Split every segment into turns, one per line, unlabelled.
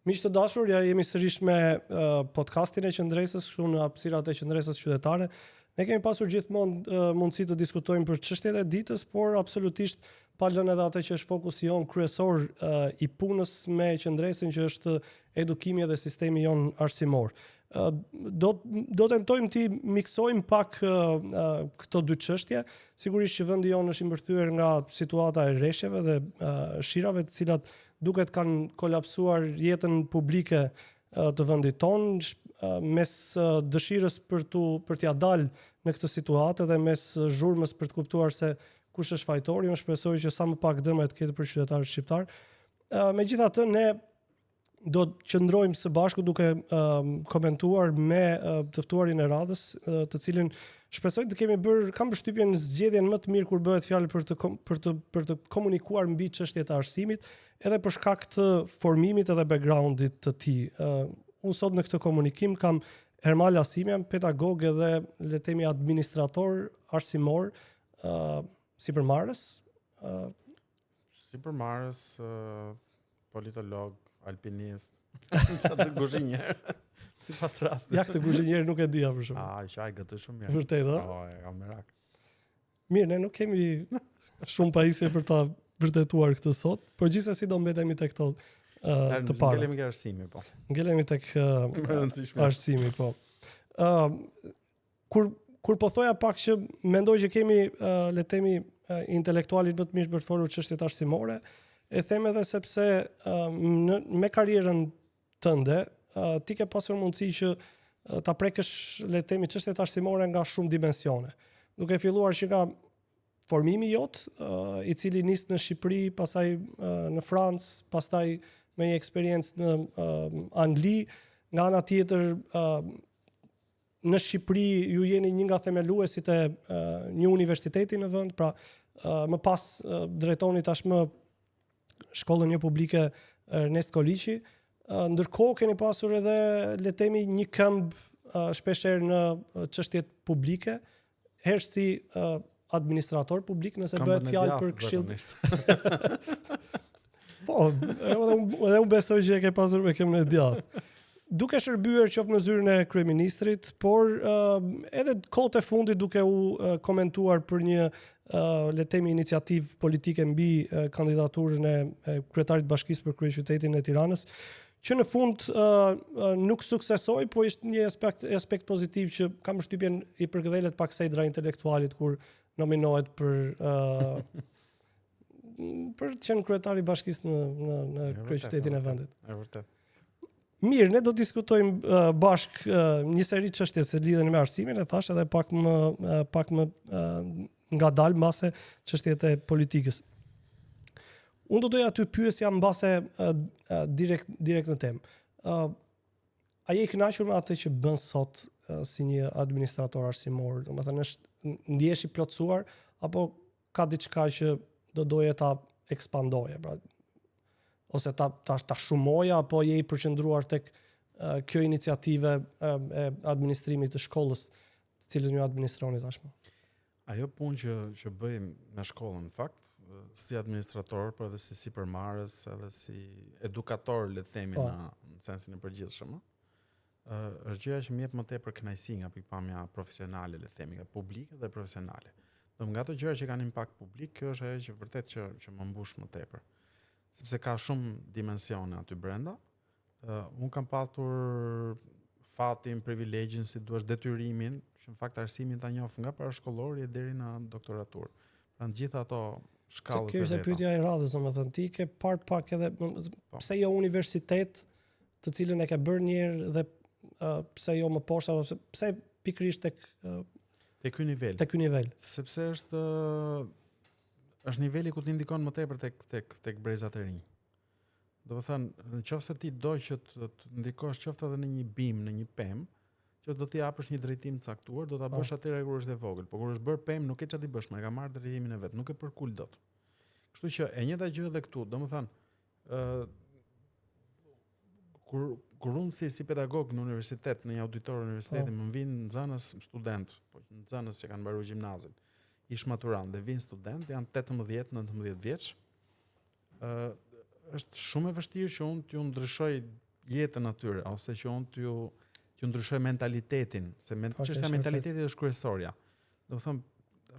Miq të dashur, ja jemi sërish me podcastin e Qendresës, këtu në hapësirat e Qendresës Qytetare. Ne kemi pasur gjithmonë mundësi të diskutojmë për çështjet e ditës, por absolutisht pa lënë edhe atë që është fokusi jon kryesor i punës me Qendresën, që është edukimi dhe sistemi jon arsimor. Do tentojmë të miksojmë pak këto dy çështje. Sigurisht që vendi jon është i mbërthyer nga situata e rreshjeve dhe shirave, të cilat duket kanë kolapsuar jetën publike të vendit tonë mes dëshirës për t'ia dalë në këtë situatë dhe mes zhurmës për të kuptuar se kush është fajtori. Unë shpresoj që sa më pak dëme të ketë për qytetarët shqiptar. Megjithatë, ne do të qëndrojmë së bashku duke komentuar me të ftuarin e radhës, të cilin shpresoj të kemi kam përshtypjen zgjedhjen më të mirë kur bëhet fjalë për të komunikuar mbi çështjet e arsimit, edhe për shkak të formimit edhe backgroundit të tij. Unë sot në këtë komunikim kam Ermal Asimian, pedagog edhe le të themi administrator arsimor, sipërmarrës,
politolog, alpinist, çfarë guzhinjer. Sipas rastit.
Ja, këtë guzhinjer nuk e dija për shkak.
Qaj gëtë shumë mirë.
Vërtet, a?
Po, kam merak.
Mirë, ne nuk kemi shumë pajisje për ta vërtetuar këtë sot, por gjithsesi do mbetemi tek këto të para.
Ngelemi tek arsimi, po.
Ngelemi tek arsimi, po. Kur po thoja pak që mendoj që kemi le të themi intelektualit më të mirë për të folur çështjet arsimore, e them edhe sepse me karrierën tënde ti ke pasur mundësi që ta prekësh le të themi çështjet arsimore nga shumë dimensione. Duke filluar që nga formimi jot, i cili nis në Shqipëri, pastaj në Francë, pastaj me një eksperiencë në Angli, nga ana tjetër në Shqipëri ju jeni një nga themeluesit e një universiteti në vend, pra më pas drejtoni tashmë shkollën një publike Ernest Koliqi, ndërkohë keni pasur edhe le të themi një këmbë shpeshherë në çështjet publike, herë si administrator publik, nëse bëhet fjalë për këshill. Po, edhe unë besoj që e ke pasur me këmbën e djathtë. Duke shërbyer qoftë në zyrën e kryeministrit, por edhe kohët e fundit duke u komentuar për një le të themi iniciativë politike mbi kandidaturën e kryetarit të bashkisë për kryeqytetin e Tiranës, që në fund nuk suksesoi, po ishte një aspekt pozitiv që kam përshtypjen i përkëdhelet pak sejdra intelektualit kur nominohet për të qenë kryetari i bashkisë në kryeqytetin e vendit.
Është vërtet.
Mirë, ne do të diskutojmë bashkë një seri çështje që lidhen me arsimin, e thash edhe pak më ngadalë mbase çështjet e politikës. Unë do doja ty pyesja mbase direkt në temë. A je i kënaqur me atë që bën sot si një administrator arsimor? Domethënë ndihesh i plotësuar apo ka diçka që do doje ta ekspandoje, pra ose ta shumoje, apo je i përqendruar tek kjo iniciative e administrimit të shkollës, të cilën ju administroni tashmë?
Ajo punë që bëjmë në shkollën, në fakt, si administrator, por edhe si sipërmarrës, edhe si edukator, le të themi në sensin e përgjithshëm, është gjëja që më jep më tepër kënaqësi nga pikpamja profesionale, le të themi, nga publike dhe profesionale. Do nga ato gjëra që kanë impakt publik, kjo është ajo që vërtet që më mbush më tepër. Sepse ka shumë dimensione aty brenda. Unë kam patur fatin, privilegjin, si duash detyrimin, që në fakt arsimin ta njoh nga parashkollori deri në doktoraturë. Pra në gjitha ato shkallët e veta. Kjo është
pyetja e radhës, domethënë ti ke parë pak edhe pse jo universitet, të cilën e ke bërë një herë, dhe pse jo më poshtë, apo pse pikërisht tek ky nivel.
Sepse është niveli ku t'indikon më tepër tek brezat e rinj. Do të thënë, nëse ti do që të ndikosh qoftë edhe në një bim, në një pemë, që do t'i japësh një drejtim të caktuar, do ta bësh atëherë kur është e vogël. Po kur është bërë pemë, nuk e ç'a ti bësh, më e ka marrë drejtimin e vet, nuk e përkul dot. Kështu që e njëjta gjë edhe këtu, domethënë, kur unë si pedagog në universitet, në një auditor universiteti, më vinë nxënës student, po nxënës që kanë mbaruar gjimnazin, ish maturant dhe vinë student, janë 18-19 vjeç. Është shumë e vështirë që unë t'ju ndryshoj jetën atyre, ose që unë t'ju ndryshoj mentalitetin, se çështja mentalitetit është kryesorja. Do të thëmë,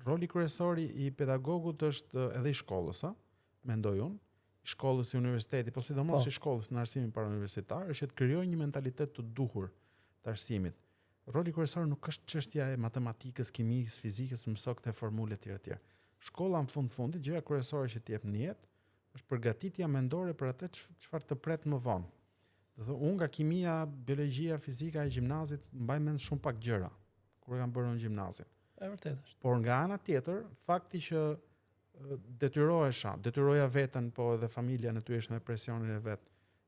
roli kryesori i pedagogut është edhe i shkollës, mendoj unë, i shkollës i universitetit, po sidomos i shkollës në arsimin parauniversitar, është që të krijojë një mentalitet të duhur të arsimit. Roli kryesor nuk është çështja e matematikës, kimisë, fizikës, mëso këto formule etj. Shkolla në fundit, gjëja kryesore që t'jep në jetë është përgatitja mendore për atë çfarë të pret më vonë. Do të thonë, unë nga kimia, biologjia, fizika e gjimnazit mbaj mend shumë pak gjëra kur kam bërë në gjimnazin.
E vërtetë është.
Por nga ana tjetër, fakti që detyroja veten, po edhe familja natyrisht me presionin e vet,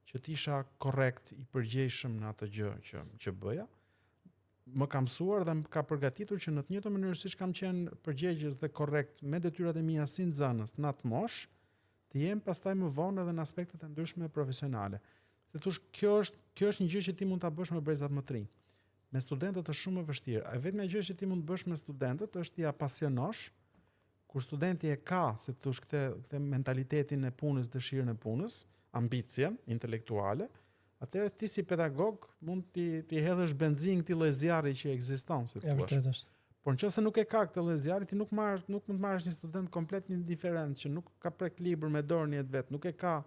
që t'isha korrekt, i përgjegjshëm në atë gjë që bëja, më ka mësuar dhe më ka përgatitur që në të njëjtën mënyrë siç kam qenë përgjegjës dhe korrekt me detyrat e mia si nxënës në atë moshë, të jem pastaj më vonë edhe në aspektet e ndryshme profesionale. Se thosh, kjo është një gjë që ti mund ta bësh me brezat më të rinj. Me studentët është shumë e vështirë. E vetmja gjë që ti mund të bësh me studentët është t'i apasionosh, kur studenti e ka, se thosh, këtë mentalitetin e punës, dëshirën e punës, ambicien intelektuale, atëherë ti si pedagog mund t'i hedhësh benzinë këtij lloj zjarri që ekziston, si thua. Por nëse nuk e ka këtë lloj zjarri, ti nuk mund të marrësh një student komplet indiferent që nuk ka prek libër me dorën e vet, nuk e ka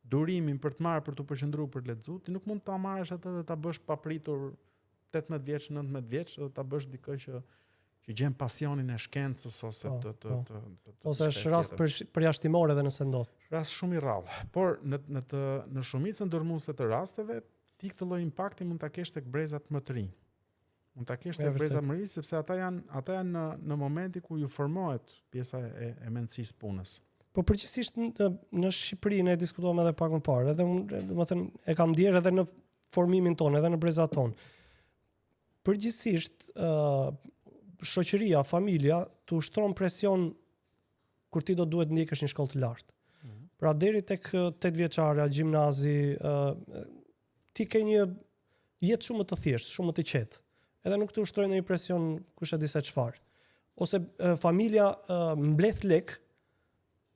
durimin për të marrë, për të përqendruar, për të lexuar, ti nuk mund ta marrësh atë dhe ta bësh papritur 18 vjeç, 19 vjeç, dhe ta bësh dikë që gjen pasionin e shkencës ose
ose është rast përjashtimor edhe nëse ndodh.
Rast shumë i rrallë. Por në shumicën ndërmuese të rasteve, ti këtë lloj impakti mund ta kesh tek brezat më të rinj. Mund ta kesh tek brezat më të rinj sepse ata janë në momenti ku ju formohet pjesa e mendësisë punës.
Po përgjithsisht në Shqipëri ne diskutuam edhe pak më parë, edhe unë domethënë e kam ndier edhe në formimin tonë, edhe në brezat tonë. Përgjithsisht shoqëria, familja të ushtron presion kur ti do duhet ndjekësh një shkollë të lartë. Pra deri tek 8 vjeçare, gjimnazi, ti ke një jetë shumë më të thjeshtë, shumë më të qetë. Edhe nuk të ushtrojnë një presion kush e di se çfarë. Ose familja mbledh lek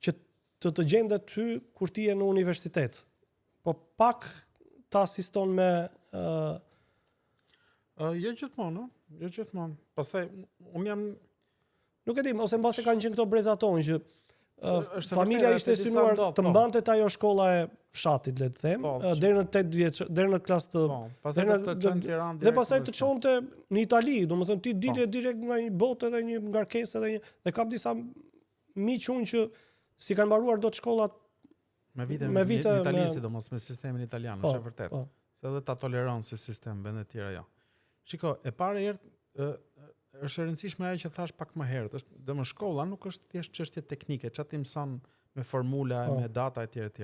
që të gjendet ty kur ti je në universitet. Po pak ta asiston me
jo gjithmonë. Pastaj un jam
nuk e di, ose mbase kanë qenë këto breza tonë që familja ishte synuar të mbante ajo shkolla e fshatit, le të them, deri në 8 vjeç, deri në klasë të
pastaj të çon Tiranë
dhe pastaj të çonte në Itali, domethënë ti dile direkt nga një botë edhe një ngarkesë dhe kam disa miq unë që si kanë mbaruar dot shkollat
me vite në Itali, sidomos me sistemin italian, është vërtet. Se edhe ta toleron si sistem vende të tjera jo. Shiko, e para herë është e rëndësishme ajo që thash pak më herët, është shkolla nuk është thjesht çështje teknike, çfarë ti mëson me formula, me data etj.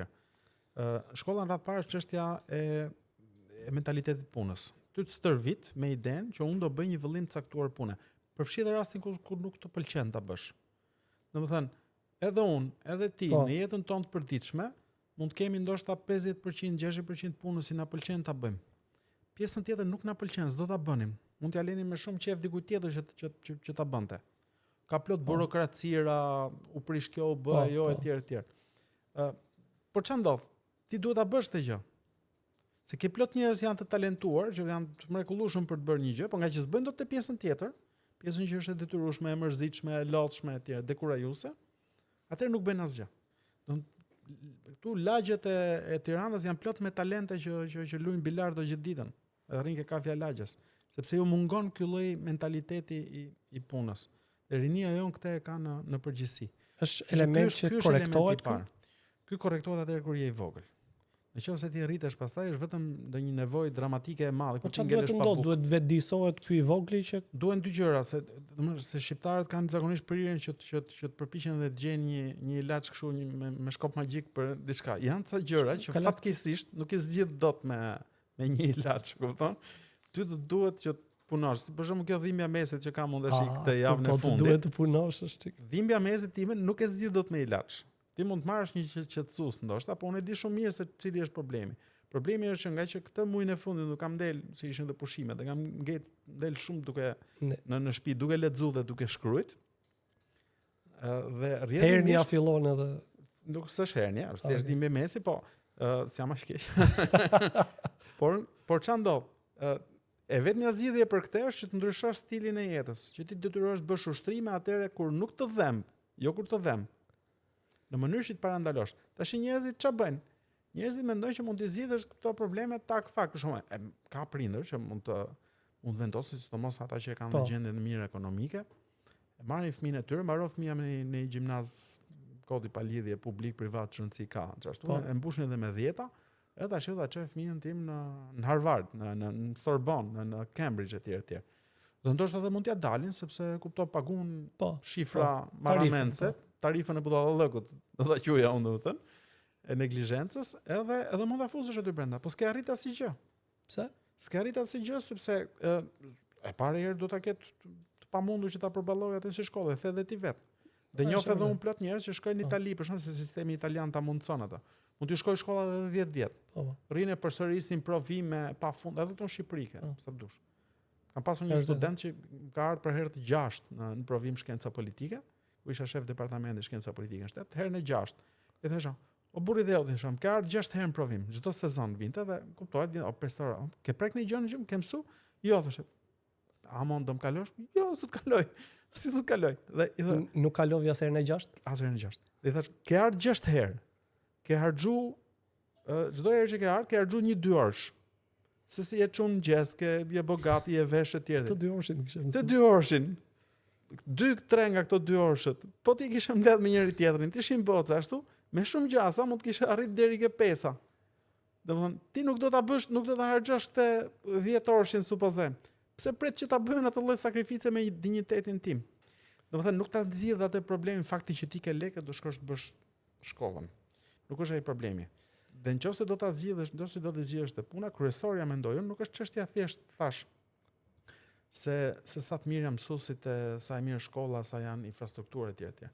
Shkolla në radhë parë është çështja e mentalitetit punës. Ty të stërvit me idenë që unë do bëj një vëllim të caktuar pune. Përfshi edhe rastin kur nuk të pëlqen ta bësh. Domethënë, edhe unë, edhe ti në jetën tonë të përditshme mund të kemi ndoshta 50%, 60% punës që na pëlqen ta bëjmë. Pjesën tjetër nuk na pëlqen, s'do ta bënim. Mund t'ja lënim me shumë qejf dikujt tjetër që ta bënte. Ka plot burokracira, u prish kjo, u bë ajo etj. Por ç'a ndodh? Ti duhet ta bësh këtë gjë. Se ke plot njerëz janë të talentuar, që janë të mrekullueshëm për të bërë një gjë, por nga që s'bëjnë dot te pjesën tjetër, pjesën që është e detyrueshme, e mërzitshme, e lodhshme etj, dekurajuese, atëherë nuk bëjnë asgjë. Këtu lagjet e Tiranës janë plot me talente që luajnë bilardo gjithë ditën. Edhe rrin ke kafja lagjes, sepse ju mungon ky lloj mentaliteti i punës. Dhe rinia jon këtë e ka në përgjithësi.
Është element që korrektohet.
Ky korrektohet atëherë kur je i vogël. Nëse ti rritesh pastaj është vetëm ndonjë nevojë dramatike e madhe,
ku ti ngelesh pa bukë. Duhet vetëdijsohet ky i vogli që
duhen dy gjëra, se shqiptarët kanë zakonisht prirjen që të përpiqen dhe të gjejnë një ilaç kështu me shkop magjik për diçka. Janë ca gjëra që fatkeqësisht nuk e zgjidh dot me një ilaç, kupton? Ty duhet që punosh. Për shembull kjo dhimbja mesit që kam unë tash këtë javën e fundit.
Duhet të punosh është.
Dhimbja mesit time nuk e zgjidh dot me ilaç. Ti mund të marrësh një qetësues ndoshta, po unë e di shumë mirë se cili është problemi. Problemi është që nga që këtë muajin e fundit nuk kam del, se ishin të pushimet, dhe kam del shumë duke në shtëpi, duke lexuar dhe duke shkruajt. Dhe rrjedhimisht
hernia fillon edhe
nuk s'është hernia, është thjesht dhimbje mesi, po s'jam as keq. Por ç'a ndodh? E vetmja zgjidhje për këtë është që të ndryshosh stilin e jetës, që ti detyrohesh të bësh ushtrime atëherë kur nuk të dhem, jo kur të dhem. Në mënyrë që të parandalosh. Tash njerëzit ç'a bëjnë? Njerëzit mendojnë që mund të zgjidhësh këto probleme tak fakt, për shembull, ka prindër që mund të vendosin, sidomos ata që kanë në gjendje të mirë ekonomike, e marrin fëmijën e tyre, mbaron fëmia në një gjimnaz kodi pa lidhje publik privat çrëndsi ka, ashtu e mbushin edhe me 10, edhe tash do ta çoj fëmijën tim në Harvard, në Sorbonne, në Cambridge etj. Do ndoshta edhe mund t'ia dalin sepse kupto paguën shifra marramense, tarifën e budallëkut, do ta quaja unë domethënë, e neglizhencës, edhe mund ta fuzësh aty brenda, po s'ke arrit asgjë.
Pse?
S'ke arrit asgjë sepse e para herë do ta ketë të pamundur që ta përballoj atë si shkollë, the edhe ti vet. Dhe njoh edhe un plot njerëz që shkojnë në Itali, për shkak se sistemi italian ta mundson ata. Mund të shkojë shkolla edhe 10 vjet. Rrinë përsërisin provime pafund, edhe këtu në Shqipëri, sa dush. Kam pasur një student që ka ardhur për herë të 6 në provim shkenca politike, ku isha shef departamenti shkenca politike në shtet, herën e 6. E thësha, o burri dhe odin shom, ka ardhur 6 herë në provim, çdo sezon vinte dhe kuptohet vjen, o profesor, ke prek në gjën që ke mësu? Jo, thoshte. A mund të më kalosh? Jo, s'do të kaloj. Si do të kaloj? Dhe
nuk kalov as herën e 6?
As herën e 6. Dhe i thash, ke ardhur 6 herë. Ke harxhu çdo herë që ke ardhur, ke harxhu 1-2 orësh. Se si e çon mëngjes, ke je bogati, je vesh etj.
Të 2 orëshin kishe mësuar.
Të 2 orëshin. 2-3 nga këto 2 orëshët. Po ti kishe mbledh me njëri tjetrin, ti ishin boca ashtu, me shumë gjasa mund të kishe arrit deri ke 5. Domethënë, ti nuk do ta bësh, nuk do ta harxhosh te 10 orëshin supozojmë. Pse pret që ta bëjnë atë lloj sakrifice me dinjitetin tim? Domethënë nuk ta nxjerr atë problemin fakti që ti ke lekë do shkosh të bësh shkollën. Nuk është ai problemi. Dhe nëse do ta zgjidhësh, nëse do të zgjidhësh të puna kryesorja mendoj unë, nuk është çështja thjesht thash se sa të mirë janë mësuesit, sa e mirë shkolla, sa janë infrastruktura etj.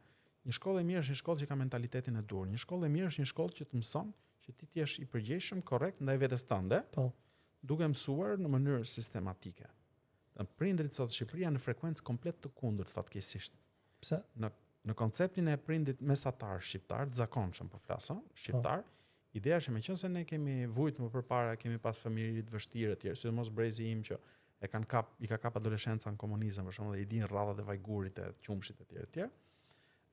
Një shkollë e mirë është një shkollë që ka mentalitetin e dur. Një shkollë e mirë është një shkollë që të mëson që ti të jesh i përgjegjshëm, korrekt ndaj vetes tënde.
Po. Duke
mësuar në mënyrë sistematike. Prindrit sot në Shqipëri janë në frekuencë komplet të kundërt fatkeqësisht.
Pse?
Në konceptin e prindit mesatar shqiptar, të zakonshëm po flas, shqiptar, ideja është meqense ne kemi vujt më përpara, kemi pas familje të vështirë etj, sidomos brezi im që i ka kap adoleshencën në komunizëm, për shembull, dhe i din rradhat e vajgurit, e qumshit etj.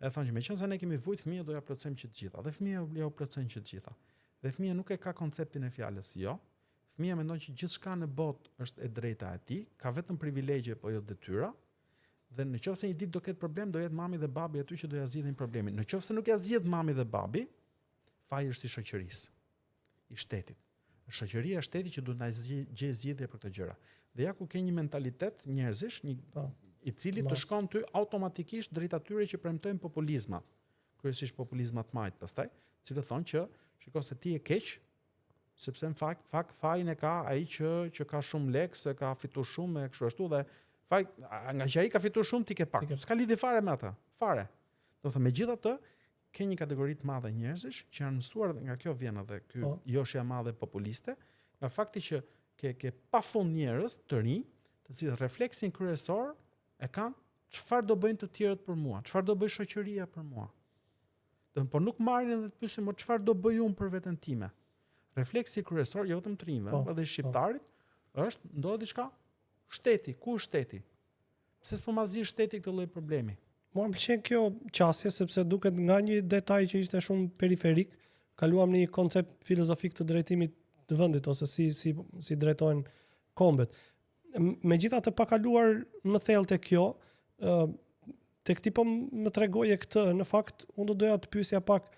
E thonë që meqense ne kemi vujt fëmijë do ja plotësojmë që të gjitha. Dhe fëmia ja u plotësojnë që të gjitha. Dhe fëmia nuk e ka konceptin e fjalës jo. Fëmia mendon që gjithçka në botë është e drejta e tij, ka vetëm privilegje po jo detyra. Dhe nëse një ditë do ketë problem, do jetë mami dhe babi aty që do ja zgjidhin problemin. Nëse nuk ja zgjidh mami dhe babi, faji është i shoqërisë, i shtetit. Shoqëria e shtetit që duhet na gjejë zgjidhje për këto gjëra. Dhe ja ku ke një mentalitet njerëzish, i cili të shkon ty automatikisht drejt atyre që premtojnë populizma. Kryesisht populizma të majt pastaj, cilët thonë që shikoj se ti je keq, sepse në fakt fajin e ka ai që ka shumë lek, se ka fituar shumë e kështu ashtu dhe fakt nga që ai ka fituar shumë ti ke pak. S'ka lidhje fare me atë. Fare. Do të thënë megjithatë ke një kategori të madhe njerëzish që janë mësuar dhe nga kjo vjen edhe ky joshja e madhe populiste, nga fakti që ke pafund njerëz të rinj, të cilët refleksin kryesor e kanë çfarë do bëjnë të tjerët për mua, çfarë do bëj shoqëria për mua. Po nuk marrin edhe të pyesin më çfarë do bëj unë për veten time. Refleksi kryesor jo vetëm të rinjve, por edhe shqiptarit është ndodhi diçka shteti, ku është shteti? Pse s'po ma zgjidh shteti këtë lloj problemi?
Mua më pëlqen kjo qasje sepse duket nga një detaj që ishte shumë periferik, kaluam në një koncept filozofik të drejtimit të vendit ose si drejtojnë kombet. Megjithatë pa kaluar më thellë te kjo, tek ti po më tregoje këtë, në fakt unë do doja të pyesja pak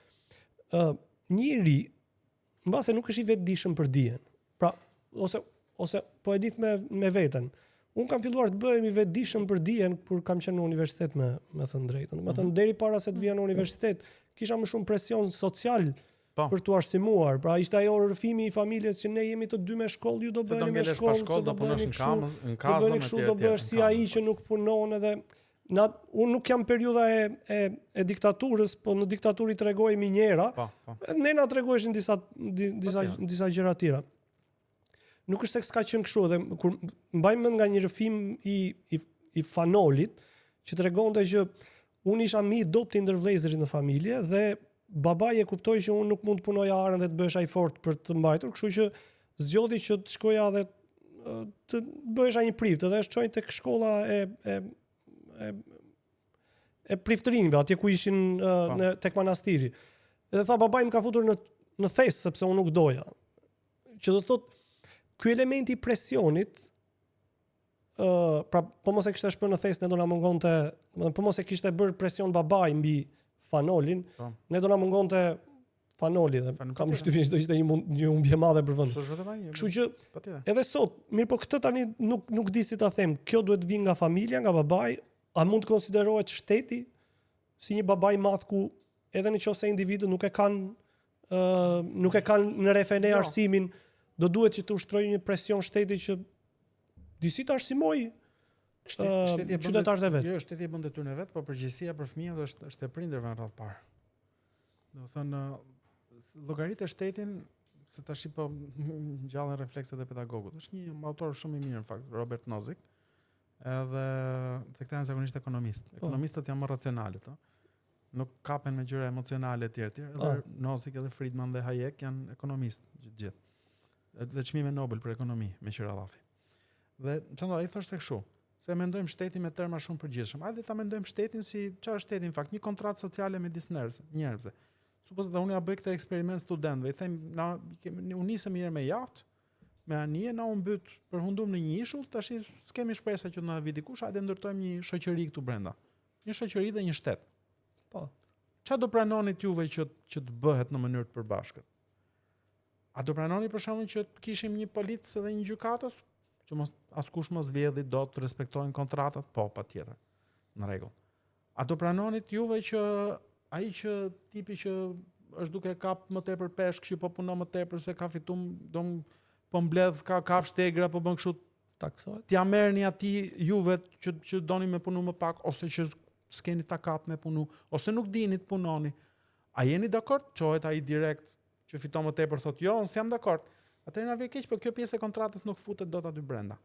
njëri mbase nuk është i vetëdijshëm për dijen. Pra, ose po e ditë me veten. Unë kam filluar të bëhem i vetëdijshëm për dijen kur kam qenë në universitet me thënë drejtën. Me thënë deri para se të vija në universitet, kisha më shumë presion social për t'u arsimuar. Pra ishte ajo rrëfimi i familjes që ne jemi të dy me shkollë, ju do bëheni me shkollë, se do bëheni kështu, do bëhesh si ai që nuk punon edhe unë nuk jam periudha e diktaturës, po në diktaturë i tregoj minjera, ne na tregojshin disa gjëra tjera. Nuk është se s'ka qenë kështu, edhe kur mbajmë mend nga një rrëfim i Fanolit, që tregonte që unë isha mi dopti ndër vëllezërit në familje dhe babai e kuptoi që unë nuk mund të punoja arën dhe të bëhesh ai fort për të mbajtur, kështu që zgjodhi që të shkoja dhe të bëhesha një prift dhe shkojnë tek shkolla e priftërinjve, atje ku ishin tek manastiri. Dhe tha babai më ka futur në thes sepse unë nuk doja. Që do thot ky elementi i presionit pra po mos e kishte shpër në thes ne do na mungonte, po mos e kishte bërë presion babai mbi Fanolin, ne do na mungonte Fanoli dhe kam shtypjen që do ishte një humbje e madhe për vend. Kështu që edhe sot, mirë po këtë tani nuk di si ta them, kjo duhet vinë nga familja, nga babai, a mund të konsiderohet shteti si një babai i madh ku edhe nëse individët nuk e kanë në refene arsimin, do duhet që të ushtrojë një presion shteti që disi të arsimoj qytetarët e vet.
Jo, shteti e bën detyrën e vet, por përgjegjësia për fëmijët është e prindërve në radhë parë. Do thënë llogaritë e shtetin, se tash po ngjallen reflekset e pedagogut. Është një autor shumë i mirë në fakt, Robert Nozick. Edhe se këta janë zakonisht ekonomistë. Ekonomistët janë më racionalë, nuk kapen me gjëra emocionale etj. Edhe Nozick edhe Friedman dhe Hayek janë ekonomistë gjithë. Dhe çmime Nobel për ekonomi me qira Rafi. Dhe çfarë ai thoshte kështu, se mendojmë shtetin me terma shumë përgjithshëm. Hajde ta mendojmë shtetin si çfarë është shteti në fakt, një kontratë sociale me disa njerëz. Supozoj që unë ja bëj këtë eksperiment studentëve, i them u nisëm mirë me jahtë, me anije, na u mbyt përfundum në një ishull, tash s'kemi shpresë që na vi dikush, hajde ndërtojmë një shoqëri këtu brenda. Një shoqëri dhe një shtet. Po. Çfarë do pranonit juve që të bëhet në mënyrë të përbashkët? A do pranoni për shembull që të kishim një policë dhe një gjykatës, që askush mos vjedhi dot të respektojnë kontratat? Po, patjetër. Në rregull. A do pranonit juve që ai tipi që është duke kap më tepër peshk, që po punon më tepër se ka fituar, po mbledh ka kafshë tegra, po bën kështu taksohet. T'ja merrni atij juve që doni me punu më pak, ose që s'keni takat me punu, ose nuk dini të punoni. A jeni dakord? Çohet ai direkt që fiton më tepër thotë jo, unë s'jam dakord. Atëherë na vjen keq, por kjo pjesë e kontratës nuk futet dot aty brenda.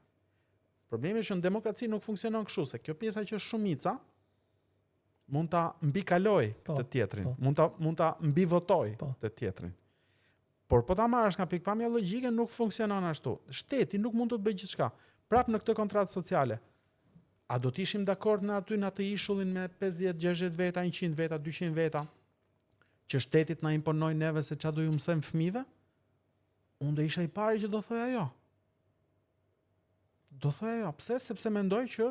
Problemi është që në demokraci nuk funksionon kështu, se kjo pjesa që është shumica mund ta mbikaloj të tjetrin, mund ta mbivotoj të tjetrin. Por po ta marrësh nga pikpamja logjike nuk funksionon ashtu. Shteti nuk mund të bëjë gjithçka. Prap në këtë kontratë sociale. A do të ishim dakord në atë ishullin me 50, 60 veta, 100 veta, 200 veta, që shtetit na imponojë neve se çfarë do ju mësojmë fëmijëve? Unë do isha i pari që do thoja jo. Pse? Sepse mendoj që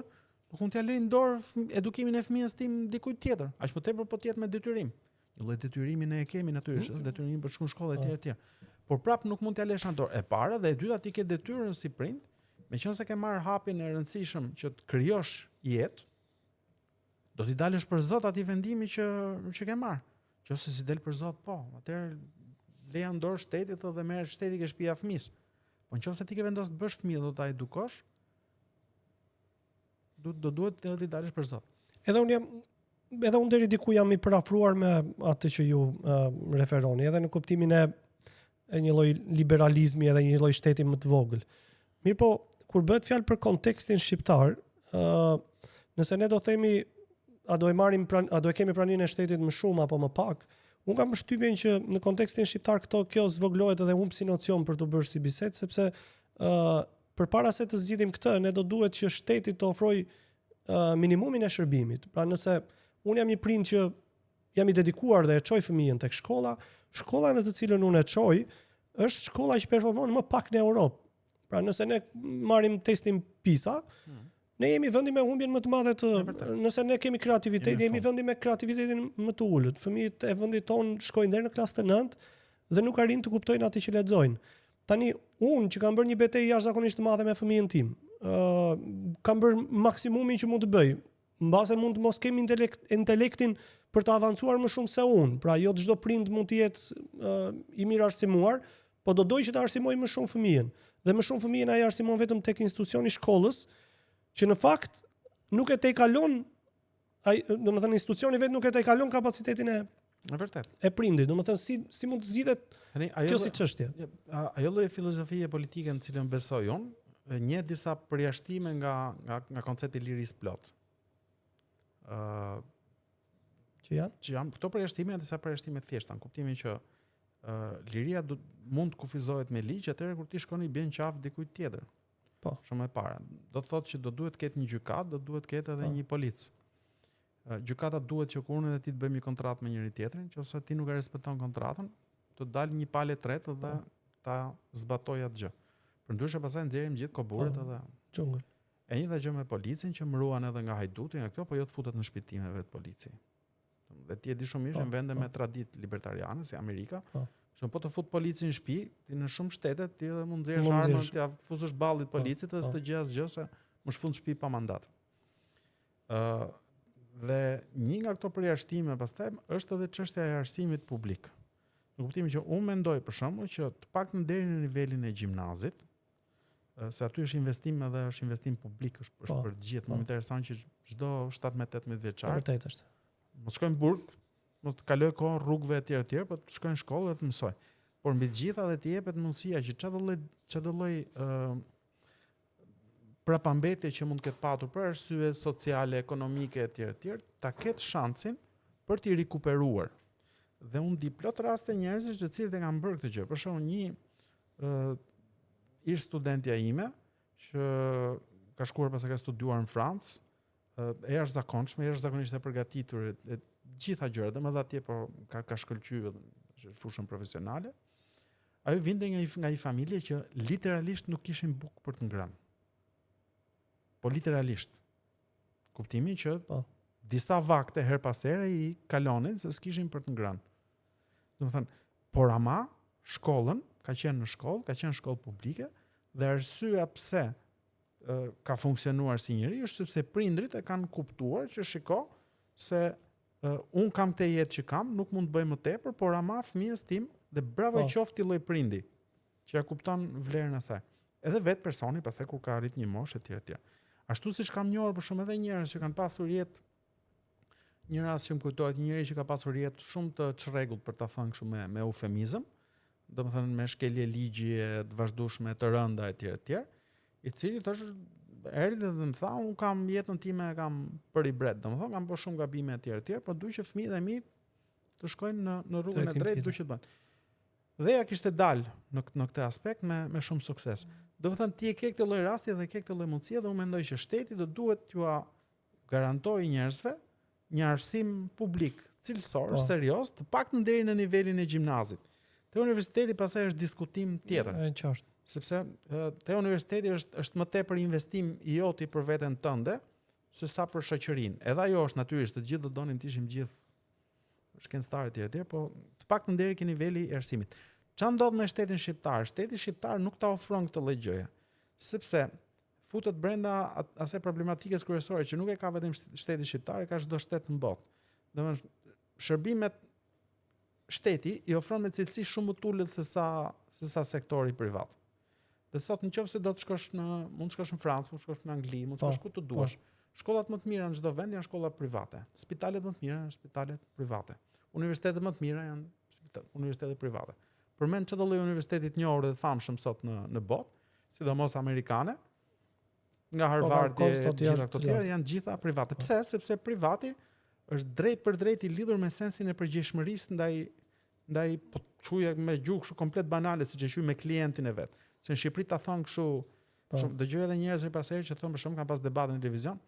nuk mund t'ja lej në dorë edukimin e fëmijës tim dikujt tjetër. Aq më tepër po të jetë me detyrim. Një lloj detyrimi ne e kemi natyrisht, detyrim për shkuën shkollë etj. Por prap nuk mund t'ja lesh në dorë. E para dhe e dyta ti ke detyrën si prind, meqense ke marr hapin e rëndësishëm që të krijosh jetë, do t'i dalësh për zot atij vendimi që ke marr. Nëse si del për zot, po, atëherë leja në dorë shtetit dhe merr shteti ke shtëpia fëmis. Po nëse ti ke vendosur të bësh fëmijë do ta edukosh, do duhet të t'i dalësh për zot.
Edhe unë deri diku jam i përafruar me atë që ju referoni, edhe në kuptimin e një lloj liberalizmi edhe një lloj shteti më të vogël. Mirë po, kur bëhet fjalë për kontekstin shqiptar, nëse ne do themi a do e kemi praninë e shtetit më shumë apo më pak, unë kam përshtypjen që në kontekstin shqiptar kjo zvoglohet edhe humb si nocion për të bërë si bisedë, sepse përpara se të zgjidhim këtë, ne do duhet që shteti të ofrojë minimumin e shërbimit. Pra nëse unë jam një prind që jam i dedikuar dhe e çoj fëmijën tek shkolla në të cilën unë e çoj është shkolla që performon më pak në Europë. Pra nëse ne marrim testin PISA, ne jemi vendi me humbjen më të madhe nëse ne kemi kreativitet, jemi vendi me kreativitetin më të ulët. Fëmijët e vendit ton shkojnë deri në klasë të 9 dhe nuk arrin të kuptojnë atë që lexojnë. Tani unë që kam bërë një betejë jashtëzakonisht të madhe me fëmijën tim, kam bërë maksimumin që mund të bëj. Mbase mund të mos kemi intelektin për të avancuar më shumë se unë. Pra jo çdo prind mund të jetë i mirë arsimuar, po do doj që të arsimoj më shumë fëmijën. Dhe më shumë fëmijën ai arsimon vetëm tek institucioni i shkollës, që në fakt nuk e tejkalon domethënë institucioni vetë nuk e tejkalon kapacitetin
e vërtet
e prindit. Domethënë si mund të zgjidhet kjo si çështje?
Ajo lloj filozofie politike në cilën besoj unë, një disa përjashtime nga koncepti i lirisë plot.
Që janë
këto përjashtime janë disa përjashtime të thjeshta, në kuptimin që liria mund të kufizohet me ligj atëherë kur ti shkon i bën qafë dikujt tjetër.
Po.
Shumë e para. Do të thotë që do duhet të ketë një gjykat, do duhet të ketë edhe një policë. Gjykata duhet që kur unë dhe ti të bëjmë një kontratë me njëri tjetrin, nëse ti nuk e respekton kontratën, të dalë një palë tretë dhe ta zbatoj atë gjë. Përndryshe pastaj nxjerrim gjithë koburët edhe
xhungël.
E njëjta gjë me policin që mbruan edhe nga hajduti, nga këto, po jo të futet në shpëtime vetë polici. Dhe ti e di shumë mirë në vende me traditë libertariane si Amerika, shumë po të fut policin në shtëpi, ti në shumë shtete ti edhe mund nxjerrësh armën, ti ja fuzësh ballit policit dhe s'të gjë asgjë se më shfund shtëpi pa mandat. Dhe një nga këto përjashtime pastaj është edhe çështja e arsimit publik. Në kuptimin që unë mendoj për shembull që të paktën deri në nivelin e gjimnazit, se aty është investim edhe është investim publik, është për të gjithë. Më interesant që çdo 17-18 vjeçar
Vërtet është.
Mos shkojnë burg, mos të kaloj kohë rrugëve etj, po të shkojnë në shkollë dhe të mësoj. Por mbi të gjitha dhe të jepet mundësia që çdo lloj prapambetje që mund të ketë patur për arsye sociale, ekonomike etj, ta ketë shansin për t'i rikuperuar. Dhe unë di plot raste njerëzish të cilët e kanë bërë këtë gjë. Për shembull, një ish studentja ime që ka shkuar pas ka studiuar në Francë, e jashtëzakonshme, jashtëzakonisht e përgatitur e gjitha gjërat, dhe më dha atje po ka shkëlqyer në fushën profesionale. Ajo vinte nga një familje që literalisht nuk kishin bukë për të ngrënë. Po literalisht. Kuptimi që disa vakte her pas here i kalonin se s'kishin për të ngrënë. Domethënë, por ama shkollën ka qenë në shkollë, ka qenë shkollë publike dhe arsyeja pse ka funksionuar si njëri është sepse prindrit e kanë kuptuar që shiko se un kam këtë jetë që kam, nuk mund të bëj më tepër, por ama fëmijës tim dhe bravo qoftë i lloj prindi që ja kupton vlerën e saj. Edhe vetë personi pastaj kur ka arrit një moshë etj. Ashtu siç kam njohur për shumë edhe njerëz që kanë pasur jetë, një rast që më kujtohet një njeri që ka pasur jetë shumë të çrregullt për ta thënë kështu me eufemizëm, domethënë me shkelje ligje të vazhdueshme të rënda etj, i cili erdhi dhe më tha, unë kam jetën time kam për i bret, domethënë kam bërë shumë gabime etj, por duhet që fëmijët e mi të shkojnë në rrugën e drejtë, duhet që të bëjnë. Dhe ja kishte dalë në këtë aspekt me shumë sukses. Domethënë ti e ke këtë lloj rasti dhe ke këtë lloj mundësie dhe unë mendoj që shteti do duhet t'ua garantojë njerëzve një arsim publik, cilësor, serioz, të paktën deri në nivelin e gjimnazit. Te universiteti pastaj është diskutim tjetër.
Është qartë.
Sepse te universiteti është më tepër investim i joti për veten tënde se sa për shoqërinë. Edhe ajo është natyrisht, të gjithë do donin të ishim gjithë shkencëtarë etj, po të paktën deri ke niveli i arsimit. Çfarë ndodh me shtetin shqiptar? Shteti shqiptar nuk ta ofron këtë lloj gjëje. Sepse futet brenda asaj problematikës kryesore që nuk e ka vetëm shteti shqiptar, e ka çdo shtet në botë. Domethënë shërbimet shteti i ofron me cilësi shumë më të ulët se sa sektori privat. Dhe sot nëse do të shkosh mund të shkosh në Francë, mund të shkosh në Angli, mund të shkosh ku të duash. Shkollat më të mira në çdo vend janë shkolla private. Spitalet më të mira janë spitalet private. Universitetet më të mira janë universitetet private. Përmend çdo lloj universiteti të njohur dhe të famshëm sot në botë, sidomos amerikane, nga Harvard e gjitha këto tjera janë gjitha private. Pse? Sepse privati është drejt për drejt i lidhur me sensin e përgjegjshmërisë ndaj po çuja me gjuhë kështu komplet banale siç e quaj me klientin e vet. Se në Shqipëri ta thon kështu, dëgjoj edhe njerëz pasherë që thon për shkak kanë pas debate në televizion,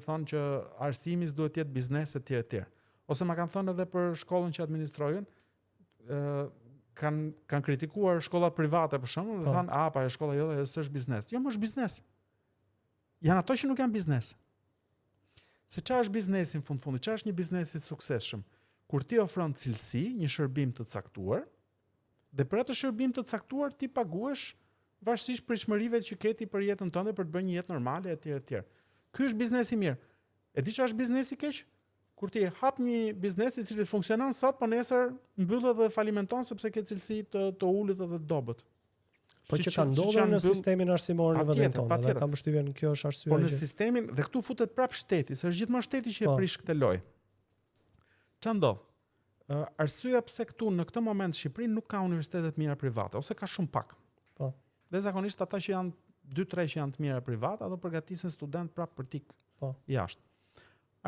thonë që arsimi duhet të jetë biznes etj. Ose ma kanë thënë edhe për shkollën që administrojnë, kanë kritikuar shkollat private për shembull dhe thonë, pa e shkolla jote s'është biznes. Jo, më është biznes. Janë ato që nuk janë biznes. Se çfarë është biznesi në fund, çfarë është një biznes i suksesshëm? Kur ti ofron cilësi, një shërbim të caktuar, dhe për atë shërbim të caktuar ti paguhesh varësisht pritshmërive që ke ti për jetën tënde për të bërë një jetë normale etj. Ky është biznesi mirë. E di çfarë është biznesi keq? Kur ti hap një biznes i cili funksionon sot, po nesër mbyllet dhe falimenton sepse ke cilësi të ulët dhe të dobët.
Po që ka ndodhur në sistemin arsimor në vendin tonë, dhe kam përshtypjen kjo është arsyeja.
Por në sistemin dhe këtu futet prap shteti, se është gjithmonë shteti që e prish këtë lojë. Çfarë ndodh? Arsyeja pse këtu në këtë moment në Shqipëri nuk ka universitete të mira private ose ka shumë pak.
Po.
Dhe zakonisht ata që janë 2-3 që janë të mira private, ato përgatisin student prap për tik jashtë.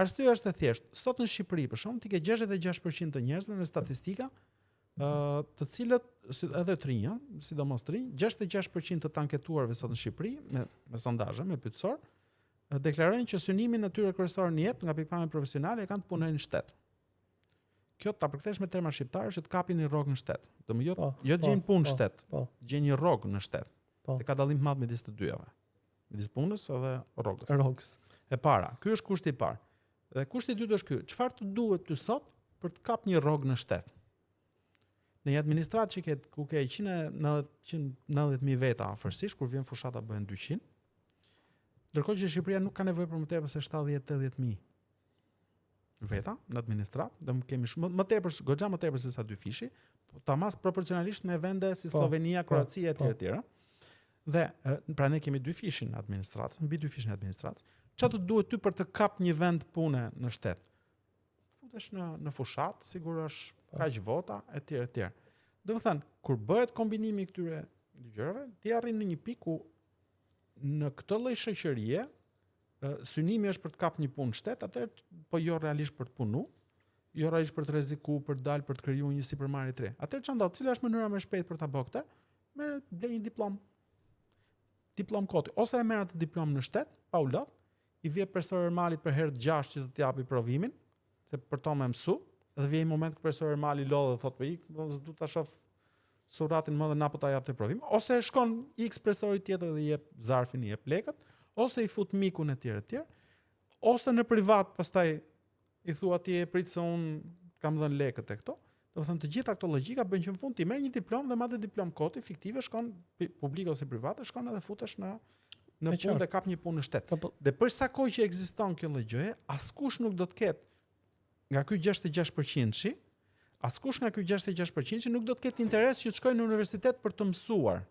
Arsyeja është e thjeshtë. Sot në Shqipëri, për shembull, ti ke 66% të njerëzve në statistika të cilët edhe të rinj, sidomos të rinj, 66% të anketuarve sot në Shqipëri me sondazhe, me pyetësor, deklarojnë që synimin e tyre kryesor në jetë nga pikpamje profesionale e kanë të punojnë në shtet. Kjo ta përkthesh me terma shqiptarë që të kapin një rrogë në shtet. Jo të gjejnë punë në shtet, gjejnë një rrogë në shtet. Dhe ka dallim të madh midis të dyjave. Midis punës edhe rrogës. E para, ky është kushti i parë. Dhe kushti i dytë është ky. Çfarë të duhet ty sot për të kap një rrogë në shtet? Në një administratë që ku ke 190.000 veta afërsisht, kur vjen fushata bëhen 200. Ndërkohë që Shqipëria nuk ka nevojë për më tepër se 70-80.000 veta në administratë, dhe kemi goxha më tepër se sa 2 fishi, tamam proporcionalisht me vende si Slovenia, Kroacia etj. Dhe pra ne kemi 2 fishin në administratë, mbi 2 fishin në administratë. Çfarë të duhet ty për të kap një vend pune në shtet? Futesh në fushat, sigurosh kaq vota etj. Domethënë, kur bëhet kombinimi i këtyre gjërave, ti arrin në një pikë ku në këtë lloj shoqërie synimi është për të kap një punë në shtet, atëherë po jo realisht për të punu, jo realisht për të rrezikuar, për të dalë, për të krijuar një sipërmarrje të re. Atëherë çfarë ndodh? Cila është mënyra më e shpejtë për ta bërë këtë? Merr blej një diplomë. Diplomë koti. Ose e merr atë diplomë në shtet, pa u lodh, i vjen profesor Ermalit për herë të 6 që të japi provimin, se për to më mësu, dhe vjen një moment ku profesor Ermali lodh dhe thotë po ik, s'du ta shoh suratin më dhe na po ta jap të provim, ose shkon X profesori tjetër dhe i jep zarfin, i jep lekët, ose i fut mikun etj, ose në privat pastaj i thua ti e prit se un kam dhënë lekët e këto. Domethënë të gjitha këto logjika bëjnë që në fund ti merr një diplomë dhe madje diplomë koti fiktive shkon publike ose private, shkon edhe futesh në punë dhe kap një punë në shtet. Dhe për sa kohë që ekziston kjo lloj gjëje, askush nuk do të ketë nga ky 66%, askush nga ky 66% nuk do të ketë interes që të shkojë në universitet për të mësuar.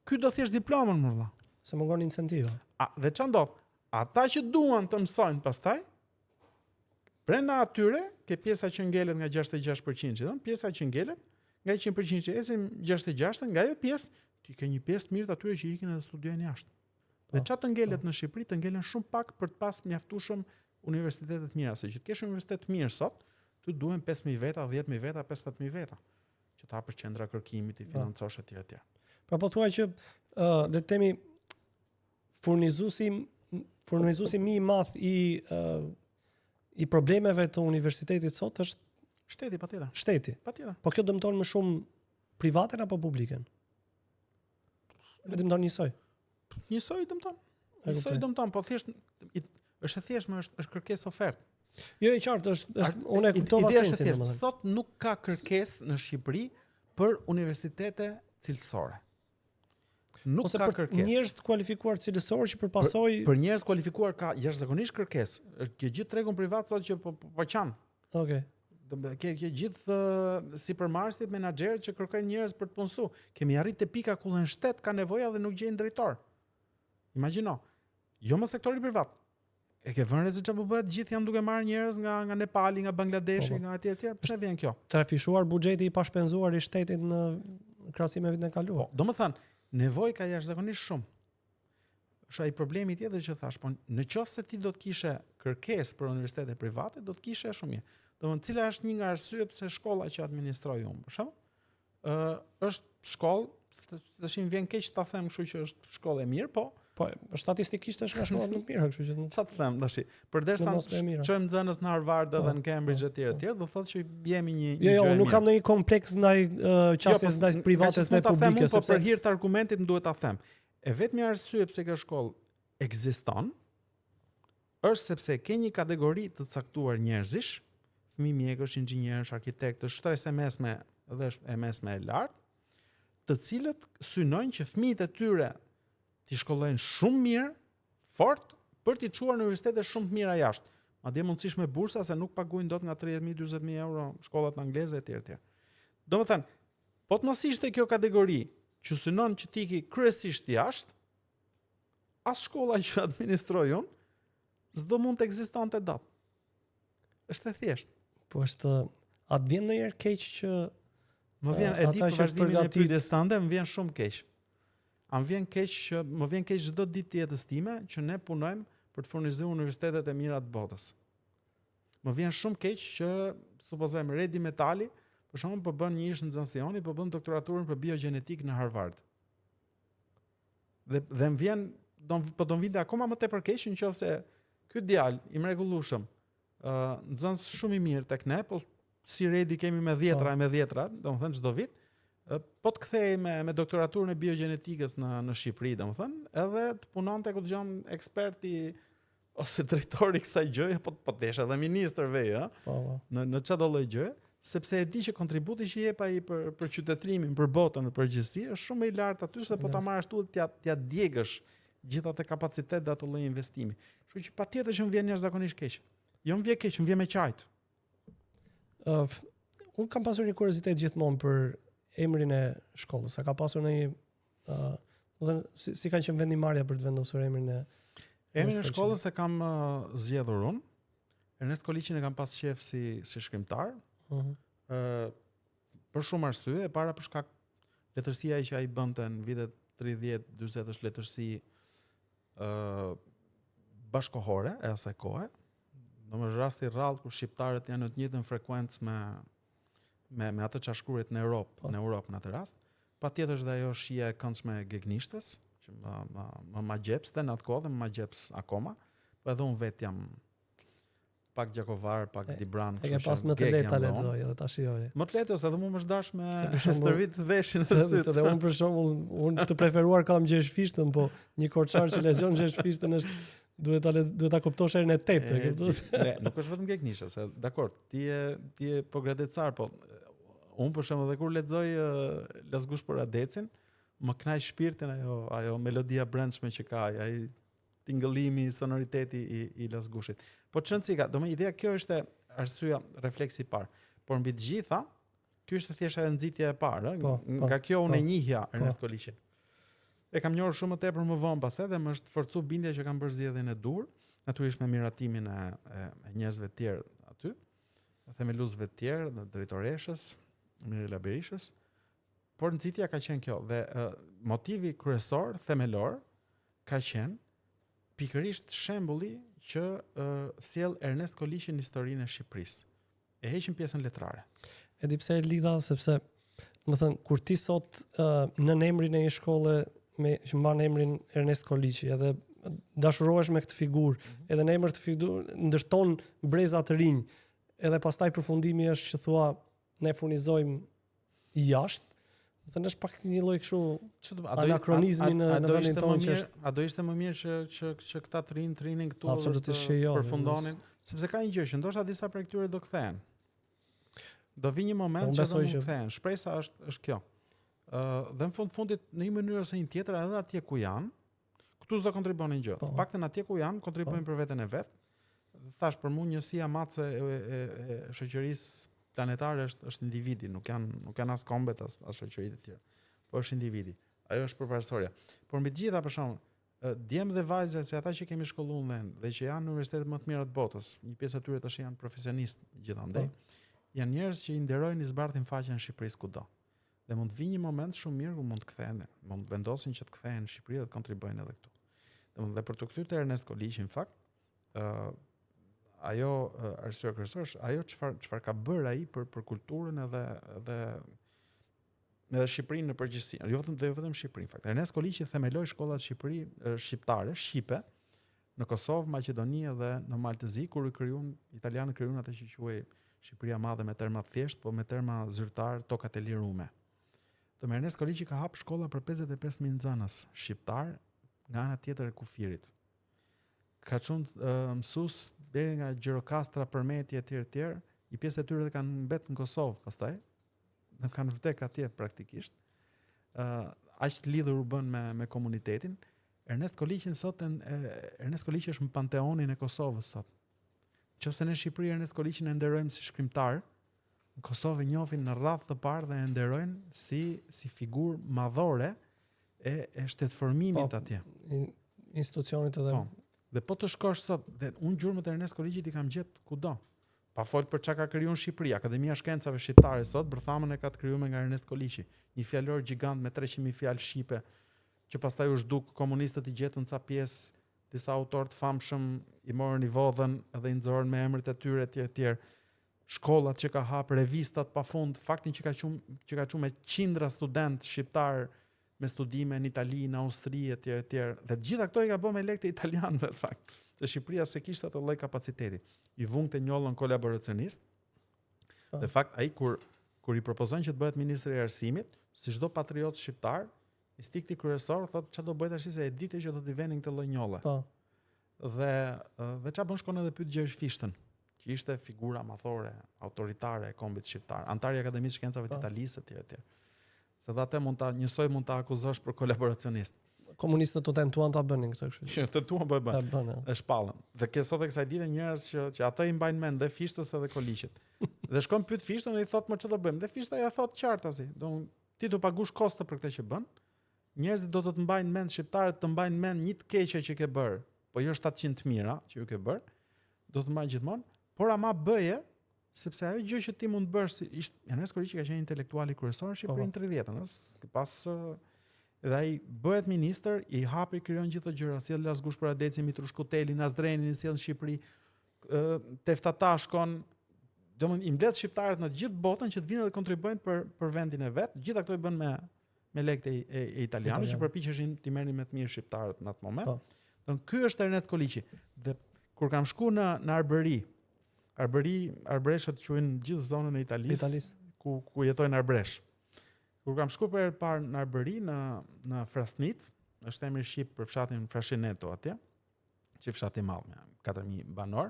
Ky do thjesht diplomën më valla.
Se mungon incentiva.
Dhe çfarë ndodh? Ata që duan të mësojnë pastaj, brenda atyre ke pjesa që ngelet nga 66%, pjesa që ngelet nga 100% që esim 66, nga ajo pjesë ti ke një pjesë të mirë të atyre që ikin edhe studiojnë jashtë. Dhe çfarë të ngelet në Shqipëri, të ngelen shumë pak për të pas mjaftueshëm universitete të mira, se që të kesh universitet të mirë sot, ty duhen 5.000 veta, 10.000 veta, 15.000 veta, që ta hapësh qendra kërkimit, i financosh etj.
Pra po thuaj që le të themi furnizuesi më i madh i problemeve të universitetit sot është
shteti, patjetër.
Shteti.
Patjetër.
Po kjo dëmton më shumë privaten apo publiken? Dëmton njësoj.
Njësoj dëmton. Njësoj dëmton, po thjesht është kërkesë ofertë.
Jo e qartë, është unë e kuptova sensin domethënë.
Sot nuk ka kërkesë në Shqipëri për universitete cilësore. Nuk
ose
ka
për
kërkesë.
Njerëz të kualifikuar cilësor që përpasoj
për njerëz kualifikuar ka jashtëzakonisht kërkesë. Është gjithë tregun privat sot që po qan.
Okej.
Ke gjithë sipërmarrësit, menaxherët që kërkojnë njerëz për të punësuar. Kemi arrit te pika ku në shtet ka nevoja dhe nuk gjejnë drejtor. Imagjino. Jo më sektori privat. E ke vënë se çfarë po bëhet, gjithë janë duke marrë njerëz nga Nepali, nga Bangladeshi, nga etj. Pse vjen kjo?
Trafishuar buxheti i pashpenzuar i shtetit në krahasim me vitin e kaluar.
Domethënë, nevojë ka jashtëzakonisht shumë. Është ai problemi tjetër që thash, po në qoftë se ti do të kishe kërkesë për universitete private, do të kishe shumë mirë. Domethënë, cila është një nga arsyet pse shkolla që administroj unë, për shembull, është shkollë, tash më vjen keq ta them kështu që është shkollë e mirë, po
statistikisht është nga shkollat më të mira, kështu që
çfarë të them tash? Përderisa çojmë nxënës në Harvard edhe në Cambridge etj, do thotë që jemi një gjë.
Jo, nuk kam ndonjë kompleks ndaj qasjes ndaj privates dhe publike,
sepse për hir të argumentit më duhet ta them. E vetmi arsye pse kjo shkollë ekziston është sepse ke një kategori të caktuar njerëzish, fëmijë mjekësh, inxhinierësh, arkitektësh, shtresë mesme dhe e mesme e lartë, të cilët synojnë që fëmijët e tyre ti shkollojnë shumë mirë, fort, për t'i çuar në universitete shumë të mira jashtë. Madje mundësisht me bursa se nuk paguajnë dot nga 30.000, 40.000 euro shkollat angleze etj. Domethënë, po të mos ishte kjo kategori që synon që ti ki kryesisht jashtë, as shkolla që administroj unë, s'do mund të ekzistonte dot. Është e thjeshtë.
Po është atë vjen ndonjëherë keq që
më vjen e di për vazhdimin e pyetjes tënde, më vjen shumë keq. Më vjen keq çdo ditë të jetës time që ne punojmë për të furnizuar universitetet e mira të botës. Më vjen shumë keq që supozojmë Redi Metali për shembull po bën një ish nxënësioni, po bën doktoraturën për biogjenetik në Harvard. Dhe më vjen do vinte akoma më tepër keq nëse ky djalë i mrekullueshëm, nxënës shumë i mirë tek ne, po si redi kemi me 10, domethënë çdo vit, po të kthehej me doktoraturën e biogjenetikës në Shqipëri, domethënë, edhe të punonte ku dëgjon eksperti ose drejtori i kësaj gjëje, po desh edhe ministër vej, në çdo lloj gjë, sepse e di që kontributi që jep ai për qytetrimin, për botën në përgjithësi është shumë i lartë aty se po ta marrësh tu t'ja djegësh gjithë atë kapacitet dhe atë lloj investimi. Kështu që patjetër që më vjen jashtëzakonisht keq. Jo më vjen keq, më vjen me qajt.
Unë kam pasur një kuriozitet gjithmonë për emrin e shkollës. A ka pasur një si kanë qenë vendimarrja për të vendosur emrin e
Emrin e shkollës e kam zgjedhur unë. Ernest Koliçin e kam pas qef si shkrimtar. Për shumë arsye, e para për shkak letërsia që ai bënte në vitet 30-40 është letërsi bashkohore e asaj kohe. Domethënë rasti rrallë kur shqiptarët janë në të njëjtën frekuencë me atë çfarë shkruhet në Europë, në atë rast. Patjetër është ajo shija e këndshme e Gegnishtes, që më gjepste në atë kohë dhe më gjeps akoma, po edhe unë vetë jam pak Gjakovar, pak Dibran,
e ke pas më të lehtë ta lexoj edhe ta shijoj.
Më të lehtë ose edhe më dash me stërvit veshjen
në syt. Se unë për shembull, unë të preferuar kam Gjershfishtën, po një korçar që lexon Gjershfishtën është duhet ta kuptosh herën e 8, e kuptosh?
Nuk është vetëm Gegnisha, se dakor, ti je po gradecar, po unë për shembull edhe kur lexoj Lasgush për Adecin, më kënaq shpirtin ajo melodia brendshme që ka ai tingëllimi, sonoriteti i Lasgushit. Po çëndcika, domethënë ideja kjo është arsyeja, refleksi i parë. Por mbi të gjitha, ky është thjesht edhe nxitja e parë, nga kjo unë e njihja Ernest Koliçin. E kam njohur shumë më tepër më vonë pas edhe më është forcu bindja që kam bërë zgjedhjen e dur, natyrisht me miratimin e njerëzve të tjerë aty, themeluesve të tjerë, drejtoreshës, Mirela Berishës. Por nxitja ka qenë kjo dhe motivi kryesor, themelor, ka qenë pikërisht shembulli që sjell Ernest Koliçi në historinë e Shqipërisë. E heqim pjesën letrare.
E di pse e lidha, sepse, më thënë, kur ti sot në emrin e një shkolle që mban emrin Ernest Koliçi, edhe dashurohesh me këtë figurë, edhe në emër të figurë ndërton breza të rinj, edhe pastaj përfundimi është që thua ne furnizojmë jashtë. Të është pak një lloj kështu anakronizmi në vendin tonë që është.
A do ishte më mirë që këta të rinin këtu
absolutisht jo,
përfundonin, sepse ka një gjë që ndoshta disa prej këtyre do kthehen. Do vi një moment që do të kthehen. Shpresa është kjo. Dhe në fundit në një mënyrë ose një tjetër edhe atje ku janë, këtu s'do kontribuonin gjë. Paktën atje ku janë, kontribuojnë për veten e vet. Thash për mua njësia matse e shoqërisë planetare është individi, nuk janë as kombet as shoqëritë e tjera. Po është individi. Ajo është përparësorja. Por mbi të gjitha për shembull, djemë dhe vajza se ata që kemi shkolluar dhe që janë në universitetet më të mira të botës, një pjesë e tyre tash janë profesionistë gjithandaj. Janë njerëz që i nderojnë, i zbardhin faqen në Shqipëri kudo. Dhe mund të vijë një moment shumë mirë ku mund të kthehen, mund të vendosin që të kthehen në Shqipëri dhe të kontribuojnë edhe këtu. Dhe për të kthyer te Ernest Koliçi në fakt, ajo arsye kryesore është ajo çfarë ka bërë ai për kulturën edhe Shqipërinë në përgjithësi. Jo vetëm Shqipërinë, fakt. Ernest Koliçi themeloi shkollat shqiptare, shqipe në Kosovë, Maqedoni dhe në Maltëzi, kur italianë krijuan atë që quhej Shqipëria e Madhe me terma thjesht, po me terma zyrtar, tokat e lirume. Ernest Koliçi ka hap shkolla për 55.000 nxënës shqiptar nga ana tjetër e kufirit. Ka qenë mësues deri nga Gjirokastra, Përmeti etj. Një pjesë e tyre kanë mbet në Kosovë pastaj. Dhe kanë vdek atje praktikisht. Aq të lidhur u bën me komunitetin. Ernest Koliçi është në panteonin e Kosovës sot. Nëse në Shqipëri Ernest Koliçin e nderojmë si shkrimtar, në Kosovë e njohin në radhë të parë dhe e nderojnë si figurë madhore e shtetformimit atje.
Institucionit edhe.
Dhe po të shkosh sot, dhe unë gjurmët e Ernest Koliçit i kam gjetë kudo. Pa fol për çka ka krijuar Shqipëri, Akademia e Shkencave Shqiptare sot, bërthamën e ka të krijuar nga Ernest Koliçi, një fjalor gjigant me 300.000 fjalë shqipe, që pastaj u zhduk komunistët i gjetën ca pjesë, disa autor të famshëm i morën i vodhën edhe i nxorën me emrat e tyre etj. shkollat që ka hap, revistat pafund, faktin që ka qenë me qindra student shqiptar me studime në Itali, në Austri etj. Dhe të gjitha këto i ka bërë me lekë të italianëve në fakt. Se Shqipëria se kishte atë lloj kapaciteti. I vungte njollën kolaboracionist. Në fakt ai kur i propozojnë që të bëhet ministri i arsimit, si çdo patriot shqiptar, instikti kryesor thotë çfarë do bëj tash se e ditë që do t'i vënin këtë lloj njolle.
Po.
Dhe çfarë bën shkon edhe pyet Gjergj Fishtën, që ishte figura amathore, autoritare e kombit shqiptar, antar i Akademisë së Shkencave të Italisë etj. Se dhe atë mund ta akuzosh për kolaboracionist.
Komunistët të tentuan ta bënin këtë kështu.
Që tentuan bën. E shpallën. Dhe ke sot e kësaj dite njerëz që ata i mbajnë mend dhe Fishtës edhe Koliqit. Dhe shkon pyet Fishtën dhe i thotë më ç'do bëjmë. Dhe Fishta ja thot qartasi, ti do pagush kosto për këtë që bën. Njerëzit do të mbajnë mend, shqiptarët të mbajnë mend një të keqe që ke bër, po jo 700 të mira që ju ke bër, do të mbajnë gjithmonë, por ama bëje sepse ajo gjë që ti mund të bësh, Ernest Koliqi ka qenë intelektuali kryesor në Shqipërinë 30-ën, pas dhe ai bëhet ministër, i hapi krijon gjithë këto gjëra, sjell Lazgush për Adeci, Mitrushkuteli, Nazdrenin, sjell në Shqipëri, Teftata shkon, domethënë i mbledh shqiptarët në të gjithë botën që të vinë dhe kontribuojnë për vendin e vet. Gjithë ato i bën me lekët e italianëve që përpiqeshin të merrnin më të mirë shqiptarët në atë moment. Don ky është Ernest Koliqi. Dhe kur kam shku në Arbreshët quajnë gjithë zonën e Italisë. Ku jetojnë Arbresh. Kur kam shku për herë parë në Arbëri, në Frasnit, është emri shqip për fshatin Frashineto atje, që fshat i madh me 4000 banor.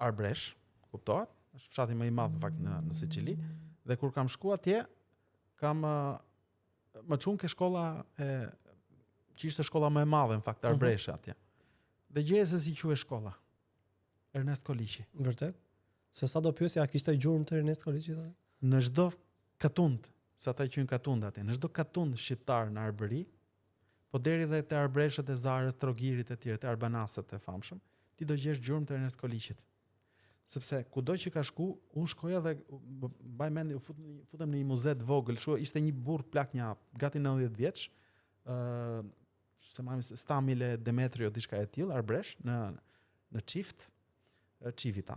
Arbresh, kuptohet, është fshati më i madh në fakt në Siçili, dhe kur kam shku atje, më çun ke shkolla që ishte shkolla më e madhe në fakt Arbresh atje. Dhe gjej se si quhet shkolla. Ernest Koliqi.
Vërtet? Se sa do pyesja, a kishte gjurmë të Ernest Koliqi?
Në çdo katund, sa ata quajnë katund atje, në çdo katund shqiptar në Arbëri, po deri dhe te Arbreshët e Zarës, Trogirit e tjerë, te Arbanasët e famshëm, ti do gjesh gjurmë të Ernest Koliqit. Sepse kudo që ka shku, unë shkoja dhe mbaj mend, futem në një muze të vogël, ishte një burr plak një gati 90 vjeç, Stamile Demetrio diçka e tillë, Arbresh në Çift, Çivita.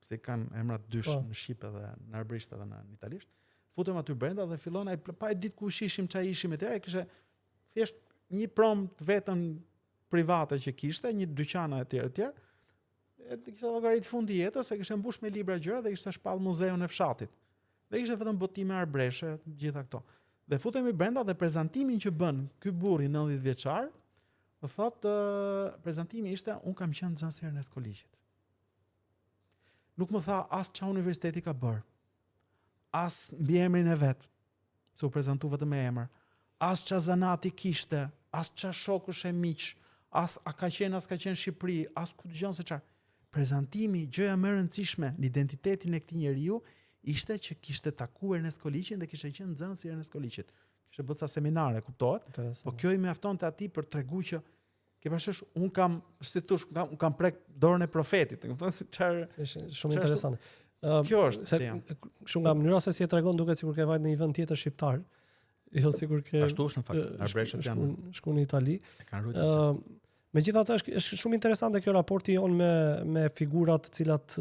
Se kanë emrat dysh në shqip edhe në arbërisht edhe në italisht. Futem aty brenda dhe fillon ai pa e ditë ku ishim, çfarë ishim etj. Ai kishte thjesht një prom të vetëm private që kishte, një dyqana etj. E kishte llogarit fundi jetës, e kishte mbush me libra gjëra dhe kishte shpall muzeun e fshatit. Dhe kishte vetëm botime arbreshe, gjitha këto. Dhe futemi brenda dhe prezantimin që bën ky burri 90 vjeçar, më thotë prezantimi ishte un kam qenë nxënës i Ernest Koliqit. Nuk më tha as çfarë universiteti ka bërë, as mbi emrin e vet, se u prezantu vetëm me emër, as çfarë zanati kishte, as çfarë shokësh e miq, as ka qenë Shqipëri, as ku dëgjon se çfarë. Prezantimi, gjëja më e rëndësishme në identitetin e këtij njeriu ishte që kishte takuar Ernest Koliqin dhe kishte qenë nxënës i Ernest Koliqit. Kishte bërë sa seminare, kuptohet? Po kjo i mjaftonte atij për t'treguar që ke parasysh, un kam prek dorën e profetit, e kupton se çfarë
është shumë interesante.
Kjo është
kështu nga mënyra se si e tregon duket sikur ke vajt në një vend tjetër shqiptar. Jo sikur ke
ashtu është në fakt. Arbreshët janë
shku në Itali.
E kanë rritur.
Megjithatë është shumë interesante kjo raporti jon me figurat të cilat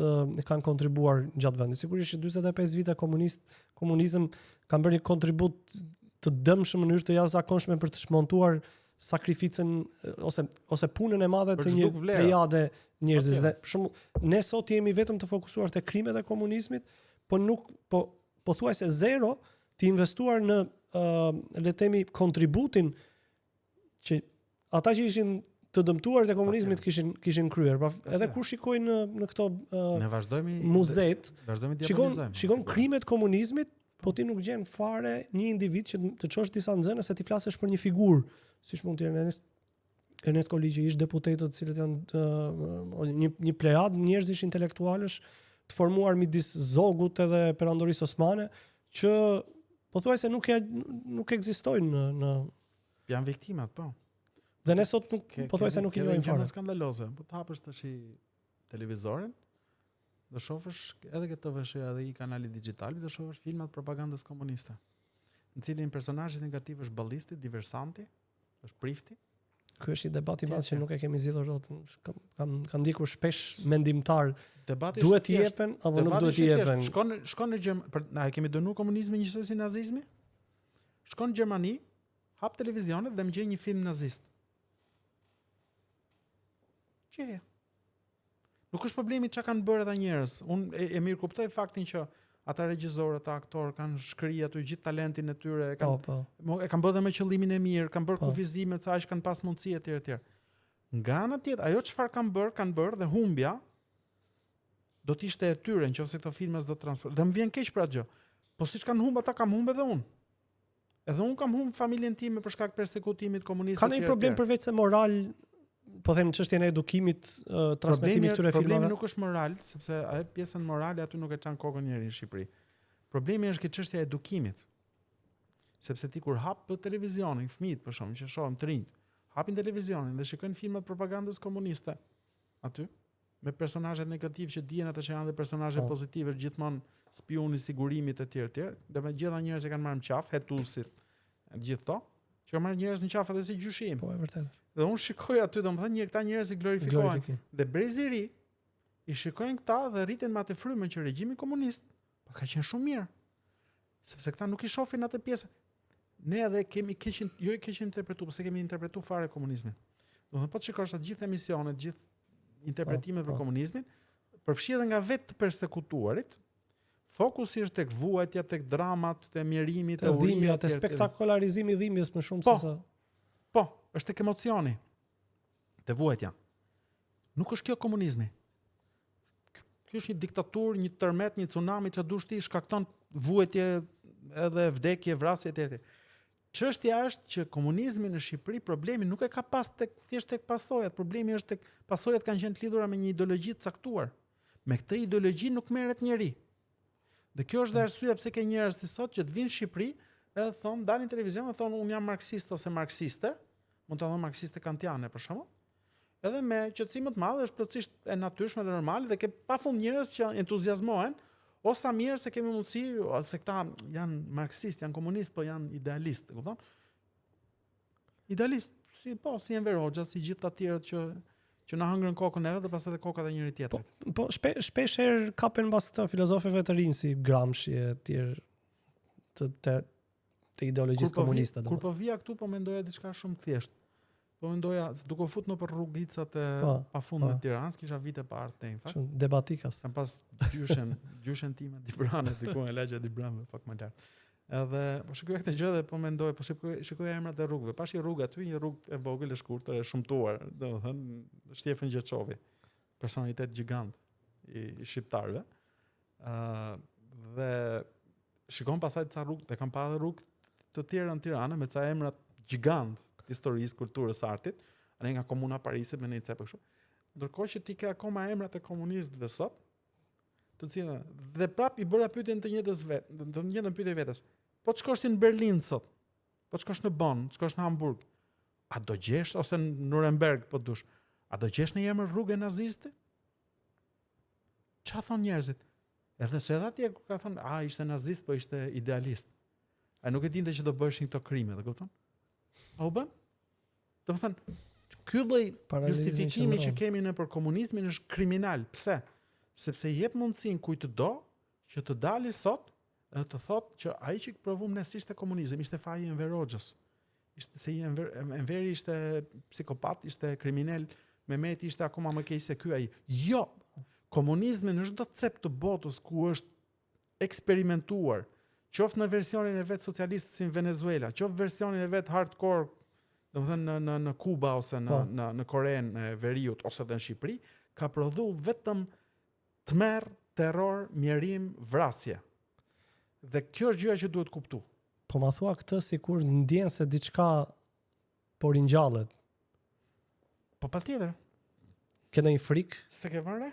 kanë kontribuar gjatë vendit. Sigurisht 45 vite komunizëm kanë bërë një kontribut të dëmshëm në mënyrë të jashtëzakonshme për të shmontuar sakrificën ose punën e madhe të një plejade njerëzish. Dhe për shembull, ne sot jemi vetëm të fokusuar te krimet e komunizmit, po thuajse zero të investuar në le të themi kontributin që ata që ishin të dëmtuar te komunizmit kishin kryer. Pra edhe kur shikojnë në këto
ne vazhdojmë
muzet,
vazhdojmë
shikon krimet e komunizmit, po ti nuk gjen fare një individ që të çosh disa nxënës se ti flasësh për një figurë, siç mund të jenë Ernest Koliqi, ish deputetët të cilët janë një plejad njerëzish intelektualësh të formuar midis Zogut edhe perandorisë osmane që pothuajse nuk ekzistojnë në
janë viktimat, po.
Dhe ne sot pothuajse nuk i njohim fare.
Është skandaloze. Po të hapësh tash televizorin, do shohësh edhe këtë TV-sh edhe i kanali digjital, do shohësh filmat propagandës komuniste, në cilin personazhi negativ është ballisti, diversanti, është prifti,
Ky është i debati madh që nuk e kemi zgjidhur dot. Kam ndjekur shpesh mendimtar.
Debati
duhet t'i jepen apo nuk duhet t'i jepen.
Shkon në Gjermani, na e kemi dënuar komunizmin njësoj si nazizmi? Shkon në Gjermani, hap televizionet dhe më gjej një film nazist. Qeja. Nuk është problemi çka kanë bërë ata njerëz. Unë e mirë kuptoj faktin që ata regjisorë, ata aktorë kanë shkruar aty gjithë talentin e tyre, e kanë bërë me qëllimin e mirë, kanë bërë kufizime sa aq kanë pas mundësi etj. Nga ana tjetër, ajo çfarë kanë bërë dhe humbja do të ishte e tyre nëse këto filma s'do të transportojnë. Dhe më vjen keq për atë gjë. Po siç kanë humbë ata, kam humbë edhe unë. Edhe unë kam humbë familjen time për shkak të persekutimit komunist.
Ka ndonjë problem përveç se moral, po them çështjen e edukimit, transmetimit këtyre filmave.
Problemi nuk është moral, sepse ajo pjesën morale aty nuk e çan kokën njëri në Shqipëri. Problemi është që çështja e edukimit. Sepse ti kur hap televizionin, fëmijët për shkak që shohin të rinj, hapin televizionin dhe shikojnë filma propagandës komuniste aty me personazhet negativ që dihen ata që janë dhe personazhe pozitive, gjithmonë spioni, sigurimit etj. Dhe me gjitha njerëz që kanë marrë në qafë, hetusit, gjithë to, që kanë marrë njerëz në qafë edhe si gjyshim.
Po, e vërtetë.
Dhe unë shikoj aty, domethënë këta njerëz i glorifikohen. Dhe brezi i ri i shikojnë këta dhe rriten me atë frymën që regjimi komunist ka qenë shumë mirë. Sepse këta nuk i shohin atë pjesë. Ne edhe kemi keq interpretuar, pse kemi interpretuar fare komunizmin. Domethënë po shikosh atë gjithë emisionet, gjithë interpretimet për komunizmin, përfshi nga vetë të persekutuarit, fokusi është tek vuajtja, tek dramat, te mjerimit, te
dhimbja, te spektakularizimi i dhimbjes më shumë se sa.
Po, është tek emocioni. Te vuajtja. Nuk është kjo komunizmi. Kjo është një diktaturë, një tërmet, një tsunami që dush ti shkakton vuajtje edhe vdekje, vrasje etj. Çështja është që komunizmi në Shqipëri problemi nuk e ka pas thjesht tek pasojat, problemi është tek pasojat kanë qenë të lidhura me një ideologji të caktuar. Me këtë ideologji nuk merret njeri. Dhe kjo është dhe arsyeja pse ka njerëz si sot që të vinë në Shqipëri edhe thon, dalin në televizion dhe thon unë jam marksist ose marksiste, mund të thonë marksiste kantiane për shembull. Edhe me qetësim të madh është plotësisht e natyrshme dhe normale dhe ke pafund njerëz që entuziazmohen o sa mirë se kemi mundësi, se këta janë marksist, janë komunist, po janë idealist, e kupton? Idealist, si Enver Hoxha, si gjithë të tjerët që na hëngrën kokën edhe dhe pas edhe kokat e njëri tjetrit.
Po shpesh herë kapen mbas këto filozofëve të rinj si Gramsci e tjerë të ideologjisë komuniste.
Kur po vija këtu po mendoja diçka shumë thjeshtë. Po mendoja se duke u futur në për rrugicat e pafundme të Tiranës, kisha vite pa arte në fakt.
Shumë debatikas.
Kam pas gjyshen time Dibrane, diku e lagja Dibrane pak më lart. Edhe po shikoj këtë gjë dhe po mendoj, po shikoj emrat e rrugëve. Pashi rrugë aty, një rrugë e vogël e shkurtër, e shumtuar, domethënë Shtefan Gjeçovi, personalitet gjigant i shqiptarëve. Dhe shikon pasaj ca rrugë, dhe kam pa edhe rrugë të tjera në Tiranë me ca emrat gjigant historisë, kulturës, artit, nga komuna Parisit me një cepë kështu. Ndërkohë që ti ke akoma emrat e komunistëve sot, të cilët dhe prap i bëra pyetjen të njëjtës vetë, të njëjtën pyetje vetes. Po të shkosh në Berlin sot, po të shkosh në Bonn, të shkosh në Hamburg, a do gjesh ose në Nuremberg po dush, a do gjesh në emër rrugë naziste? Çfarë thon njerëzit? Edhe se edhe atje ka thonë, ishte nazist, po ishte idealist. Ai nuk e dinte që do bëheshin këto krime, e kupton? A u bën? Do të thënë, ky lloj justifikimi që kemi në për komunizmin është kriminal. Pse? Sepse i jep mundësinë kujt të do që të dali sot dhe të thotë që ai që provum ne si ishte komunizëm, ishte faji Enver Hoxhës. Ishte se Enveri ishte psikopat, ishte kriminal, Mehmeti ishte akoma më keq se ky ai. Jo. Komunizmi në çdo cep të botës ku është eksperimentuar, qoftë në versionin e vet socialist si në Venezuela, qoftë versionin e vet hardcore, domethënë në Kuba ose në Korenë e Veriut ose edhe në Shqipëri, ka prodhuar vetëm tmerr, terror, mjerim, vrasje. Dhe kjo është gjëja që duhet kuptu.
Po ma thua këtë sikur ndjen se diçka po ringjallet.
Po patjetër.
Ke ndonjë frikë?
Se ke vënë re?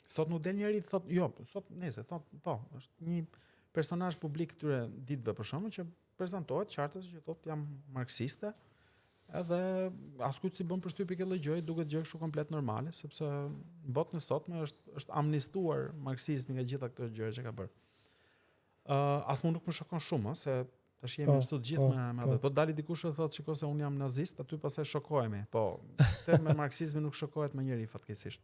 Sot nuk del njëri thotë, jo, sot nëse thotë, po, është një personazh publik këtyre ditëve për shkakun që prezantohet qartës që thotë jam marksiste, edhe askujt si bën përshtypje këtë gjë, duket gjë kështu komplet normale, sepse në botën e sotme është amnistuar marksizmi nga gjitha këto gjëra që ka bërë. As nuk më shokon shumë, se Tash jemi në sot gjithë me atë. Po dali dikush e thotë shikoj se un jam nazist, aty pastaj shokohemi. Po, te me marksizmin nuk shokohet më njëri fatkeqësisht.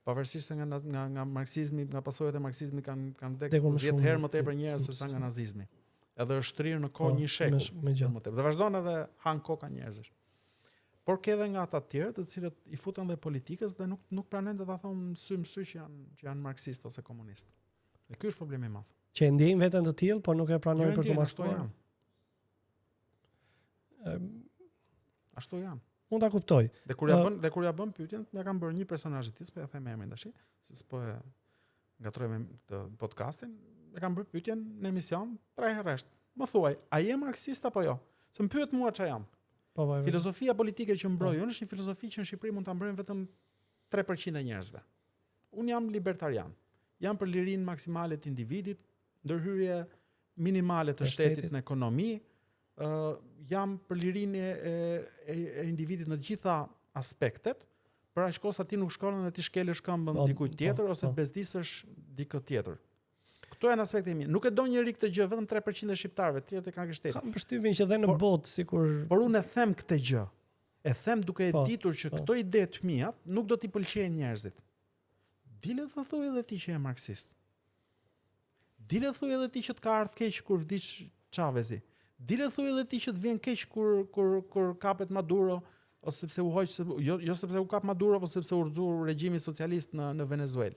Pavarësisht se nga marksizmi, nga pasojat e marksizmit kanë vdekur 10 herë më tepër njerëz se sa nga nazizmi. Edhe është shtrirë në kohë një shekull më tepër. Dhe vazhdon edhe han koka njerëzish. Por ke edhe nga ata të tjerë, të cilët i futen dhe politikës dhe nuk pranojnë të ta thonë sy që janë marksistë ose komunistë. Dhe ky është problemi i madh.
Që e ndjejnë veten të tillë, por nuk e pranojnë për të maskuar.
Ashtu janë.
Unë ta kuptoj.
Dhe kur ja bën pyetjen, ja kanë bërë një personazh i s'po ja them emrin tash, se s'po e ngatroj me të podcastin, e kanë bërë pyetjen në emision 3 herësh. Më thuaj, a je marksist apo jo? Se më pyet mua ç'a jam. Filozofia politike që mbroj unë është një filozofi që në Shqipëri mund ta mbrojnë vetëm 3% e njerëzve. Unë jam libertarian. Jam për lirinë maksimale të individit, ndërhyrje minimale të shtetit në ekonomi, jam për lirinë e individit në të gjitha aspektet, për aq kohë sa ti nuk shkon dhe ti shkelësh këmbën dikujt tjetër ose të bezdisësh dikë tjetër. Këto janë aspektet e mi. Nuk e do njëri këtë gjë, vetëm 3% e shqiptarëve, të tjerët e kanë shtetin.
Kam përshtypjen që edhe në botë sikur.
Por unë e them këtë gjë. E them duke e ditur që këto ide të mia nuk do t'i pëlqejnë njerëzit. Dile të thuaj edhe ti që je marksist. Dile të thuaj edhe ti që të ka ardhur keq kur vdiq Chavezi. Dile të thuaj edhe ti që të vjen keq kur kapet Maduro ose sepse u hoq jo sepse u kap Maduro, por sepse u rrxu regjimi socialist në Venezuelë.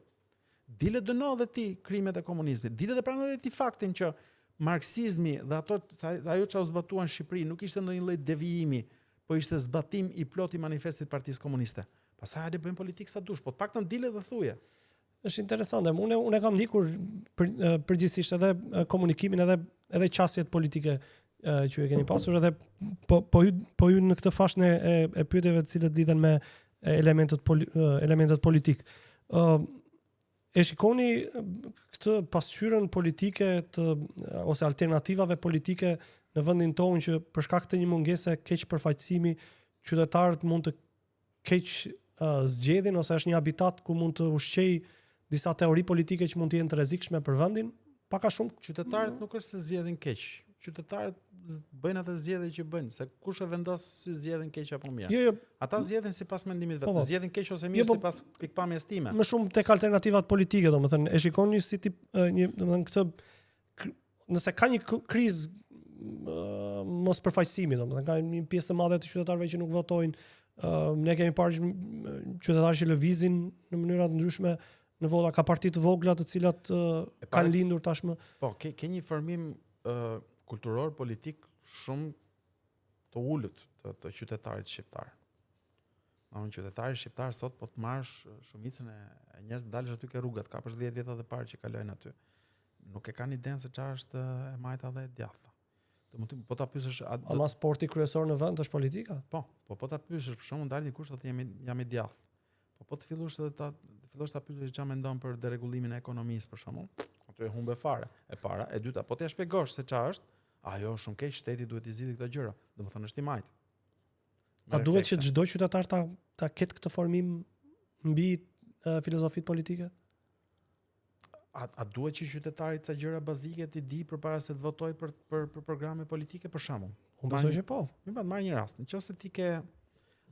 Dile dëno edhe ti krimet e komunizmit. Dile dhe pranoj edhe ti faktin që marksizmi dhe ajo që u zbatuan në Shqipëri nuk ishte ndonjë lloj devijimi, po ishte zbatim i plot i manifestit Partisë Komuniste. Pastaj hajde bëjmë politikë sa dush, po të paktën dile dhe thuje.
Është interesante. Unë kam ndikur përgjithsisht edhe komunikimin edhe qasjet politike që e keni pasur edhe po ju në këtë fashën e pyetjeve të cilët lidhen me elementet politik. E shikoni këtë pasqyrën politike ose alternativave politike në vendin tonë që për shkak të një mungese keq përfaqësimi qytetarët mund të keq zgjedhin ose është një habitat ku mund të ushqej disa teori politike që mund të jenë të rrezikshme për vendin, pak a shumë
qytetarët nuk është se zgjedhin keq. Qytetarët bëjnë atë zgjedhje që bëjnë, se kush e vendos si zgjedhin keq apo mirë.
Jo.
Ata zgjedhin sipas mendimit vet. Zgjedhin keq ose mirë sipas pikpamjes time.
Më shumë tek alternativat politike, domethënë, e shikoni si tip domethënë këtë nëse ka një krizë mos përfaqësimi, domethënë ka një pjesë të madhe të qytetarëve që nuk votojnë. Ne kemi parë qytetarë që lëvizin në mënyra të ndryshme në vota, ka parti të vogla të cilat kanë lindur tashmë.
Po, ke një formim kulturor politik shumë të ulët të qytetarit shqiptar. Qytetarit shqiptar sot po të marrësh shumicën e njerëzve dalësh aty ke rrugat, kapësh 10 vjet edhe parë që kalojnë aty. Nuk e kanë idenë se çfarë është e majta dhe e djatha. Po ta pyesësh
ama sporti kryesor në vend është politika?
Po ta pyesësh për shkakun dalë dikush thotë jam i djathtë. Po të fillosh ta pyesësh çfarë mendon për deregullimin e ekonomisë për shkakun. Aty e humbe fare. E para, e dyta, po t'ia shpjegosh se çfarë është, ajo shumë keq, shteti duhet i zgjidhë këtë gjëra. Domethënë është i majt.
A duhet që çdo qytetar ta ketë këtë formim mbi filozofitë politike?
A duhet që qytetari ca gjëra bazike të di përpara se të votojë për programe politike për shembull?
Unë besoj që po.
Mirë, marr një rast. Nëse ti ke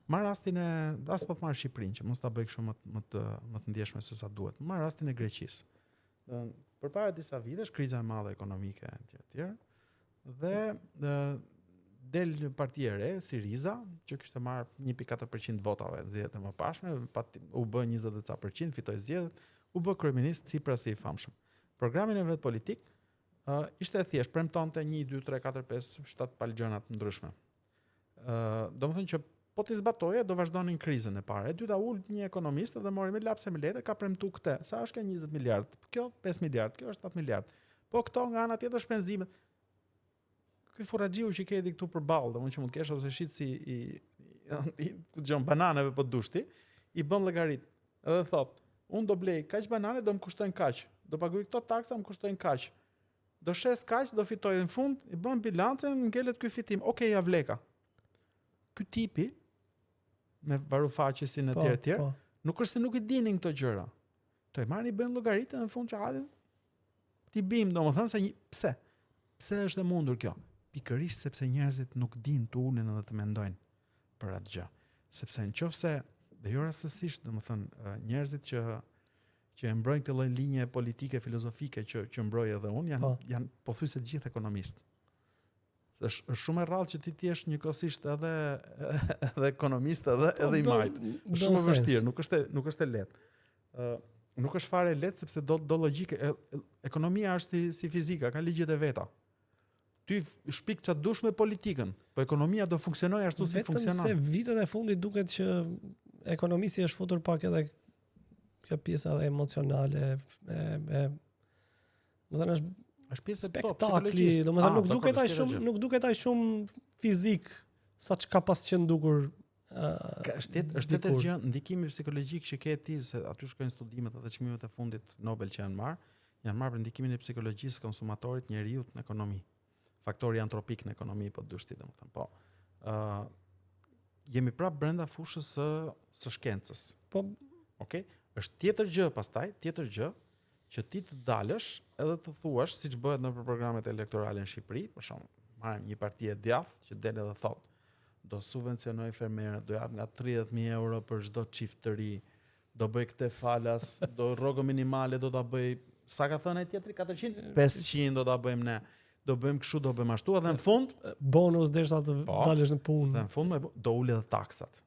marr rastin e as po të marr Shqipërinë, që mos ta bëj kështu më të ndjeshme se sa duhet. Marr rastin e Greqisë. Përpara disa vitesh kriza e madhe ekonomike etj. Dhe del një parti e re, Syriza, që kishte marrë 1.4% votave zgjedhjet e mëparshme, u bë 20%, fitoi zgjedhjet, u bë kryeminist Tsipras i famshëm. Programin e vet politik ishte e thjesht, premtonte 1, 2, 3, 4, 5, 7 palgjëna të ndryshme. Domethënë që po t'i zbatoje do vazhdonin krizën e parë. E dyta ul një ekonomist dhe mori me lapse me letër, ka premtuar këtë. Sa është ka 20 miliard, kjo 5 miliard, kjo është 7 miliard. Po këto nga ana tjetër shpenzimet. Ky furraxhiu që ke këtu përballë, domethënë që mund të kesh ose shit si ku dëgjon bananeve po dushti, i bën llogarit. Edhe thot, unë do blej kaq banane, do më kushtojnë kaq. Do paguaj këto taksa, më kushtojnë kaq. Do shes kaq, do fitoj në fund, i bën bilancën, ngelet ky fitim. Okej, ja vleka. Ky tipi me varufaqesin e tjerë, nuk është se nuk i dinin këto gjëra. To i marrin i bën llogaritën në fund që hajde ti bim, domethënë se pse është e mundur kjo? pikërisht sepse njerëzit nuk dinë të ulen edhe të mendojnë për atë gjë. Sepse nëse dhe jo rastësisht, domethënë njerëzit që e mbrojnë këtë lloj linje politike filozofike që mbroj edhe unë janë pothuajse të gjithë ekonomistë. Është shumë e rrallë që ti jesh njëkohësisht edhe ekonomist edhe i majt. Është shumë e vështirë, nuk është e lehtë. Nuk është fare e lehtë sepse do logjike. Ekonomia është si fizika, ka ligjet e veta. Ty shpik çfarë dush me politikën, po ekonomia do funksionojë ashtu si funksionon.
Vetëm se vitet e fundit duket që ekonomisi është futur pak edhe kjo pjesa edhe emocionale
është pjesë e
spektakli, domethënë nuk duket ai shumë fizik sa çka pas qenë dukur.
Është tjetër gjë, ndikimi psikologjik që ke ti, se aty shkojnë studimet edhe çmimet e fundit Nobel që janë marrë për ndikimin e psikologjisë konsumatorit njeriu në ekonomi. Faktori antropik në ekonomi, po dyshti domethënë. Po. Jemi prapë brenda fushës së shkencës.
Po,
okay? Është tjetër gjë që ti të dalësh edhe të thuash, siç bëhet në programet elektorale në Shqipëri, për shembull, marrim një parti e djathtë që del edhe thotë, do subvencionoj fermerët, do jap nga 30.000 euro për çdo çift të ri, do bëj këtë falas, do rrogën minimale do ta bëj, sa ka thënë ai tjetri, 400, 500 do ta bëjmë ne. Do bëjmë kështu, do bëjmë ashtu, edhe në fund
bonus derisa të dalësh në punë.
Dhe në fund do ulë edhe taksat.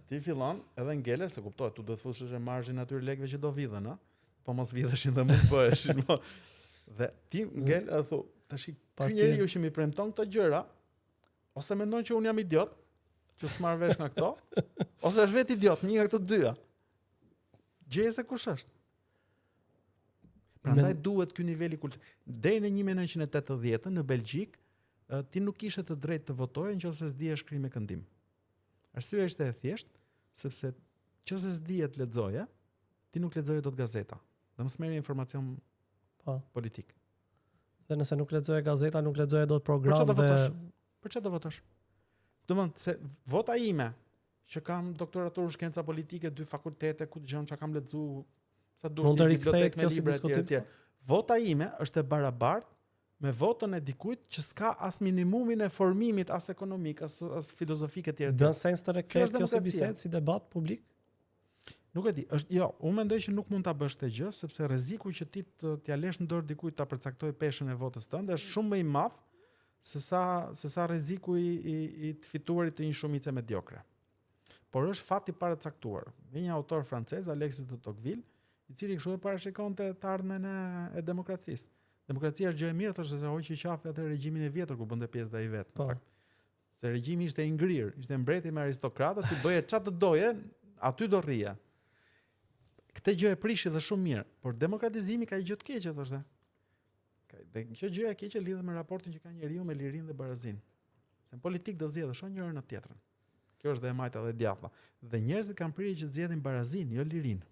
Ti fillon edhe ngelesh, se kuptohet, tu do të fushësh marzhin atyre lekëve që do vidhen, ëh. Po mos vidheshin dhe mund bëheshin. Dhe ti ngel edhe thu, tash ky njeriu që mi premton këto gjëra, ose mendon që un jam idiot, që s'marr vesh nga këto, ose është vetë idiot, një nga këto dyja. Gjeje se kush është. Prandaj duhet ky niveli kultur. Deri në 1980 në Belgjik, ti nuk kishe të drejtë të votoje nëse s'dije shkrim e këndim. Arsyeja ishte e thjeshtë, sepse nëse s'dije të lexoje, ti nuk lexoje dot gazeta. Dhe mos merrje informacion politik.
Dhe nëse nuk lexoje gazeta, nuk lexoje dot program
Për çfarë do votosh? Domethënë se vota ime, që kam doktoraturë në shkenca politike, 2 fakultete, ku dëgjon çka kam lexuar, sa duhet të bibliotekë me libra të tjerë. Vota ime është e barabartë me votën e dikujt që s'ka as minimumin e formimit as ekonomik, as filozofik e tjerë.
Bën sens të rekret kjo si bisedë, si debat publik?
Nuk e di, unë mendoj që nuk mund ta bësh këtë gjë, sepse rreziku që ti t'ia lësh në dorë dikujt ta përcaktoj peshën e votës tënde është shumë më i madh se sa rreziku i të fituarit të një shumice mediokre. Por është fat i paracaktuar. Një autor francez, Alexis de Tocqueville, i cili kështu e parashikonte të ardhmen e demokracisë. Demokracia është gjë e mirë, thoshte se hoqi qafë atë regjimin e vjetër ku bënte pjesë ai vet, në fakt. Se regjimi ishte i ngrirë, ishte mbreti me aristokratët, ti bëje çfarë të doje, aty do rrije. Këtë gjë e prishi dhe shumë mirë, por demokratizimi ka një gjë të keqe, thoshte. Dhe kjo gjë e keqe lidhet me raportin që ka njeriu me lirinë dhe barazinë. Se në politik do zgjedhësh njërin në tjetrën. Kjo është dhe e majta dhe e djatha. Dhe njerëzit kanë prirje që të zgjedhin barazinë, jo lirinë.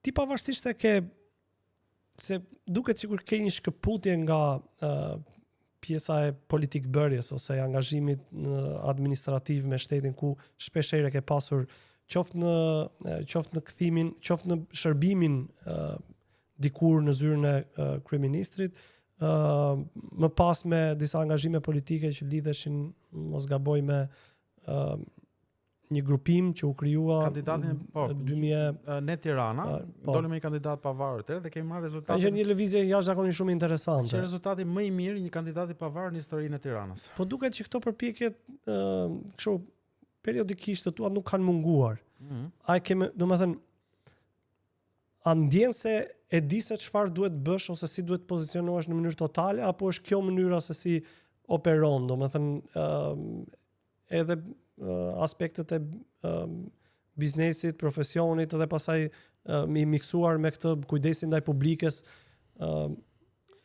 Ti pavarësisht se duket sikur ke një shkëputje nga pjesa e politik bërjes ose angazhimit administrativ me shtetin ku shpeshherë ke pasur qoftë në kthimin, qoftë në shërbimin dikur në zyrën e kryeministrit, më pas me disa angazhime politike që lidheshin, mos gaboj, me një grupim që u krijua
kandidatin 2000 në Tirana, doli me një kandidat pavarur dhe kemi marrë rezultate.
Është një lëvizje jashtëzakonisht shumë interesante.
Është rezultati më i mirë i një kandidati pavarur në historinë e Tiranës.
Po duket që këto përpjekje kështu periodikisht të tua nuk kanë munguar. Ai kemë, domethënë, a ndjen se e di se çfarë duhet bësh ose si duhet pozicionohesh në mënyrë totale, apo është kjo mënyra se si operon, domethënë edhe aspektet e biznesit, profesionit dhe pasaj i miksuar me këtë kujdesin ndaj publikës,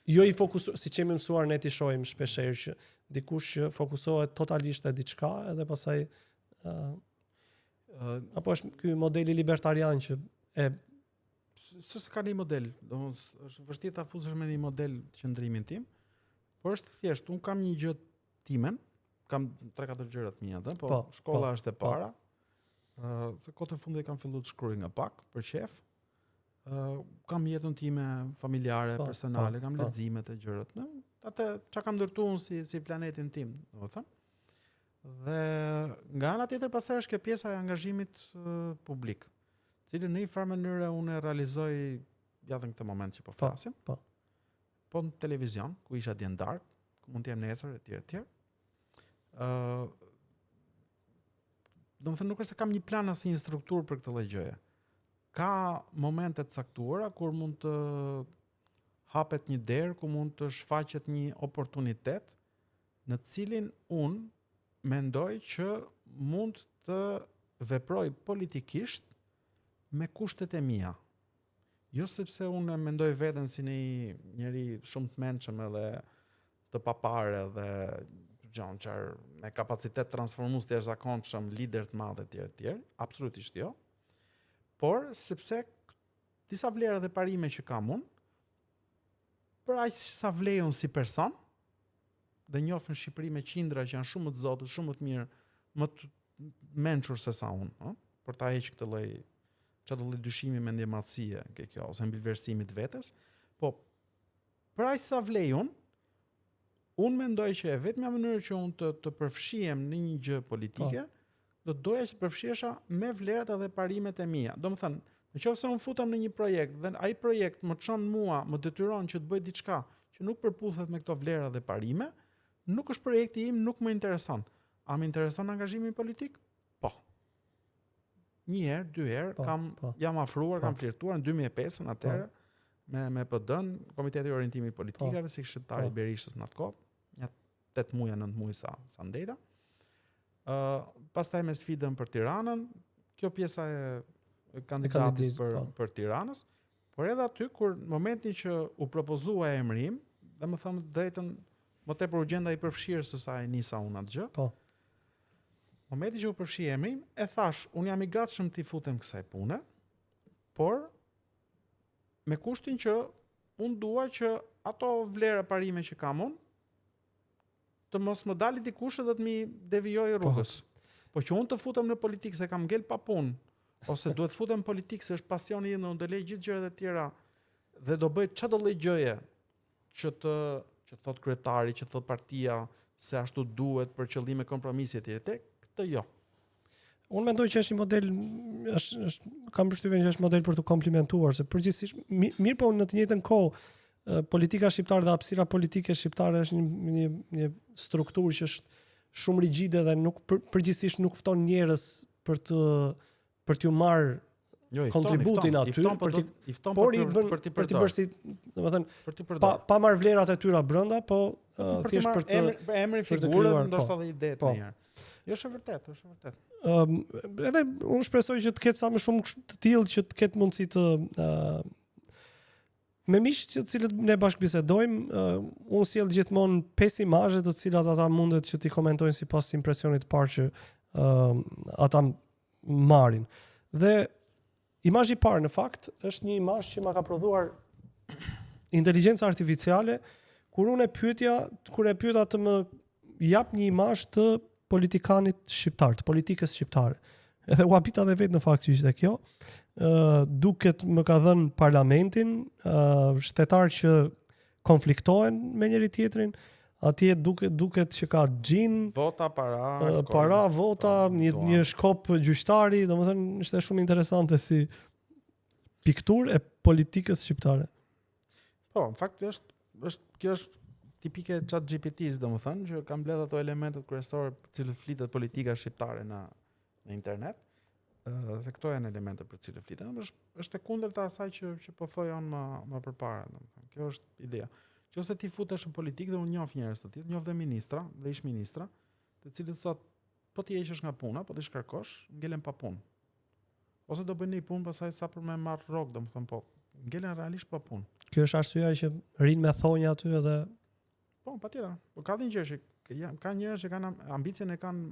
jo i fokusuar, si që jemi mësuar ne ti shohim shpeshherë që dikush që fokusohet totalisht e diçka edhe pasaj apo është ky modeli libertarian që
s'ka një model, është vështirë ta fusesh me një model qëndrimin tim, por është thjesht, un kam një gjë timen, kam 3-4 gjëra të mia, po shkolla është e para. Se kohë të fundit kam filluar të shkruaj nga pak për qef. kam jetën time familjare, personale, kam leximet e gjërat. Atë çka kam ndërtuar si planetin tim, domethënë. Dhe nga ana tjetër pastaj është kjo pjesa e angazhimit publik, cilën në një farë mënyrë unë e realizoj ja në këtë moment që po flasim. Po në televizion, ku isha dje darkë, ku mund të jem nesër etj. Domethënë nuk është se kam një plan ose një strukturë për këtë lloj gjëje. Ka momente të caktuara kur mund të hapet një derë, ku mund të shfaqet një oportunitet në cilin unë mendoj që mund të veproj politikisht me kushtet e mia. Jo sepse unë mendoj veten si një njeri shumë të mençëm edhe të papare dhe gjonçar me kapacitet transformues të jashtëzakonshëm, lider të madh etj. Absolutisht jo. Por sepse disa vlera dhe parime që kam unë, për aq sa vlej unë si person, dhe njoh në Shqipëri me qindra që janë shumë më të zotë, shumë më të mirë, më të mençur se sa unë, për ta heq këtë lloj dyshimi me ndjematësie ke kjo ose mbilvlerësimi të vetes, po për aq sa vlej unë mendoj që e vetmja mënyrë që unë të përfshihem në një gjë politike, do doja që të përfshihesha me vlerat dhe parimet e mia. Domethënë, nëse unë futem në një projekt dhe ai projekt më çon mua, më detyron që të bëj diçka që nuk përputhet me këto vlera dhe parime, nuk është projekti im, nuk më intereson. A më intereson angazhimi politik? Po. Një herë, dy herë, jam afruar, kam flirtuar në 2005 atëherë me PD-n, Komiteti i Orientimit Politikave, si këshilltari i Berishës në atë kohë, një 8 muaj, 9 muaj sa ndeta. Pastaj me sfidën për Tiranën, kjo pjesa e kandidatit për Tiranës, por edhe aty kur në momentin që u propozua emri im, dhe më thëmë drejtën më tepër u gjenda i përfshirë se sa e nisa unë atë gjë. Momenti që u përfshi emri im, e thash, unë jam i gatshëm të i futem kësaj pune, por me kushtin që unë dua që ato vlera parime që kam unë, të mos më dalit i kushtë dhe të mi devijoj rrugës. Po që unë të futem në politikë se kam ngel pa punë, ose duhet futem në politikë se është pasioni im dhe unë do lej gjithë gjërat e tjera dhe do bëj çdo lloj gjëje që thot kryetari, që thot partia se ashtu duhet për qëllime kompromisi etj. Këtë jo.
Unë mendoj që është një model, kam përshtypjen që është model për të komplimentuar, se përgjithsisht mirë po në të njëjtën kohë politika shqiptare dhe hapësira politike shqiptare është një strukturë që është shumë rigjide dhe nuk përgjithsisht nuk fton njerëz për t'ju marrë kontributin aty, por për t'i bërë si, domethënë, pa marrë vlerat e tyra brenda, po thjesht për të
emrin figurën, ndoshta edhe idetë ndonjëherë. Jo, është vërtet, është vërtet.
Edhe unë shpresoj që të ketë sa më shumë të tillë që të ketë mundësi të me miqtë të cilët ne bashkëbisedojmë, unë sjell gjithmonë 5 imazhe të cilat ata mundet që t'i komentojnë sipas impresionit të parë që ata marrin. Dhe imazhi i parë në fakt është një imazh që ma ka prodhuar inteligjenca artificiale kur e pyeta të më jap një imazh të politikanit shqiptar, të politikës shqiptare. Edhe u habita dhe vetë në fakt që ishte kjo. Duket më ka dhënë parlamentin, shtetar që konfliktohen me njëri tjetrin, atje duket që ka xhin,
vota, para,
vota, një shkop gjyqtari, domethënë ishte shumë interesante si pikturë e politikës shqiptare.
Po, në fakt kjo është tipike ChatGPT-s, domethënë, që ka mbledh ato elementet kryesore për cilët flitet politika shqiptare në internet. Dhe këto janë elemente për cilët flitet. Është e kundërta asaj që po thoja unë më përpara, domethënë. Kjo është ideja. Nëse ti futesh në politikë dhe unë njoh njerëz të tillë, njoh dhe ministra dhe ish ministra, të cilët sot po ti heqesh nga puna, po ti shkarkosh, ngelen pa punë. Ose do bëjnë një punë pastaj sa për me marr rrok, domethënë po, ngelen realisht pa punë.
Kjo është arsyeja që rinë me thonjë aty edhe
po, patjetër. Po ka dhënë gjë që ka njerëz që kanë ambicien e kanë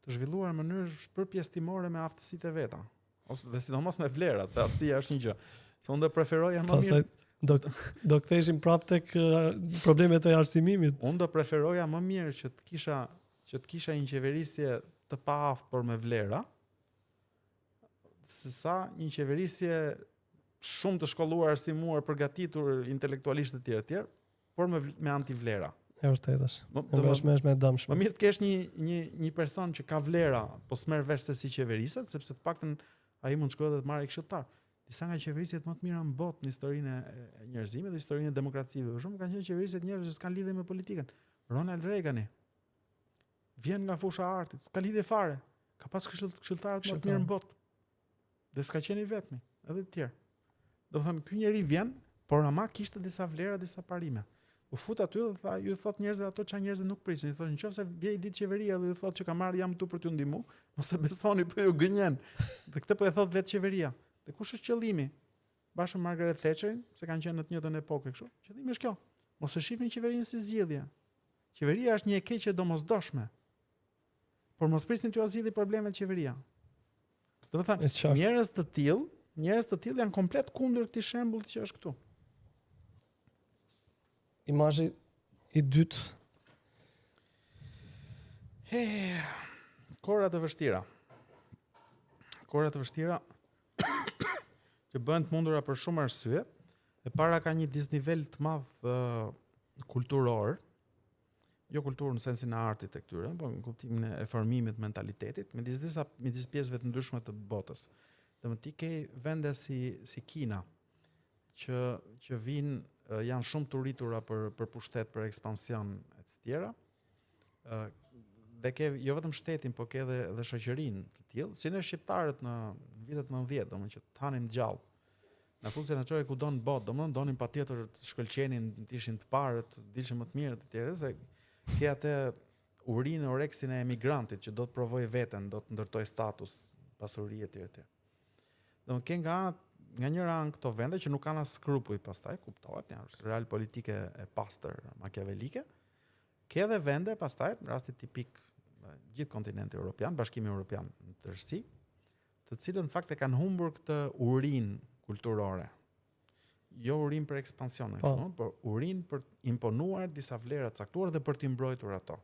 të zhvilluar në mënyrë shpërpjestimore me aftësitë e veta, ose dhe sidomos me vlerat, se aftësia është një gjë. Se unë do preferoja më mirë
do ktheheshim prapë tek problemet e arsimimit.
Unë do preferoja më mirë që të kisha një qeverisje të paaftë por me vlera, sesa një qeverisje shumë të shkolluar, arsimuar, përgatitur intelektualisht të tjerë, por me antivlera.
E vërtet është. Më dëmshme.
Më mirë të kesh një person që ka vlera, po s'merr vesh se si qeveriset, sepse të paktën ai mund të shkojë dhe të marrë këshilltar. Disa nga qeverisit më të mira në botë në historinë e njerëzimit dhe historinë e demokracisë, për shembull, kanë qenë qeverisit njerëz që s'kan lidhje me politikën. Ronald Reagani vjen nga fusha e artit, s'ka lidhje fare. Ka pas këshilltarë më të mirë në botë. Dhe s'ka qenë i vetmi, edhe të tjerë. Do të thënë, ky njeri vjen, por ama kishte disa vlera, disa parime. U fut aty dhe tha, ju thot njerëzve ato çka njerëzit nuk prisin. I thonë, nëse vjen ditë qeveria dhe ju thot që ka marrë jam këtu për t'ju ndihmu, mos e besoni, po ju gënjen. Dhe këtë po e thot vetë qeveria. Dhe kush është qëllimi? Bashkë me Margaret Thatcherin, se kanë qenë në të njëjtën epokë kështu. Qëllimi është kjo. Mos e shihni qeverinë si zgjidhje. Qeveria është një e keqe domosdoshme. Por mos prisni t'ju zgjidhni problemet qeveria. Do të thënë, njerëz të tillë janë komplet kundër këtij shembulli që është këtu.
Imazhi i dytë.
Kohra të vështira. Kohra të vështira që bëhen të mundura për shumë arsye. E para ka një disnivel të madh kulturor, jo kulturë në sensin e artit e këtyre, po në kuptimin e formimit mentalitetit, midis pjesëve të ndryshme të botës. Domethënë ti ke vende si Kina që vinë janë shumë të rritura për pushtet, për ekspansion e të tjera. Dhe ke jo vetëm shtetin, po ke edhe shoqërinë të tillë, si ne shqiptarët në vitet 90, domethënë që të hanin gjallë. Në fund se na çoi kudo në botë, domethënë donin patjetër të shkëlqenin, të ishin të parët, të dishin më të mirë të tjerë, se ke atë urinë oreksin e emigrantit që do të provojë veten, do të ndërtoj status, pasuri e tjerë. Domethënë ke nga njëra anë këto vende që nuk kanë as skrupuj pastaj, kuptohet, janë real politike e pastër, makiavelike. Ke edhe vende pastaj, në rastin tipik gjithë kontinenti evropian, Bashkimi Evropian në tërësi, të cilët në fakt e kanë humbur këtë urinë kulturore. Jo urinë për ekspansion, por urinë për imponuar disa vlera të caktuara dhe për të mbrojtur ato.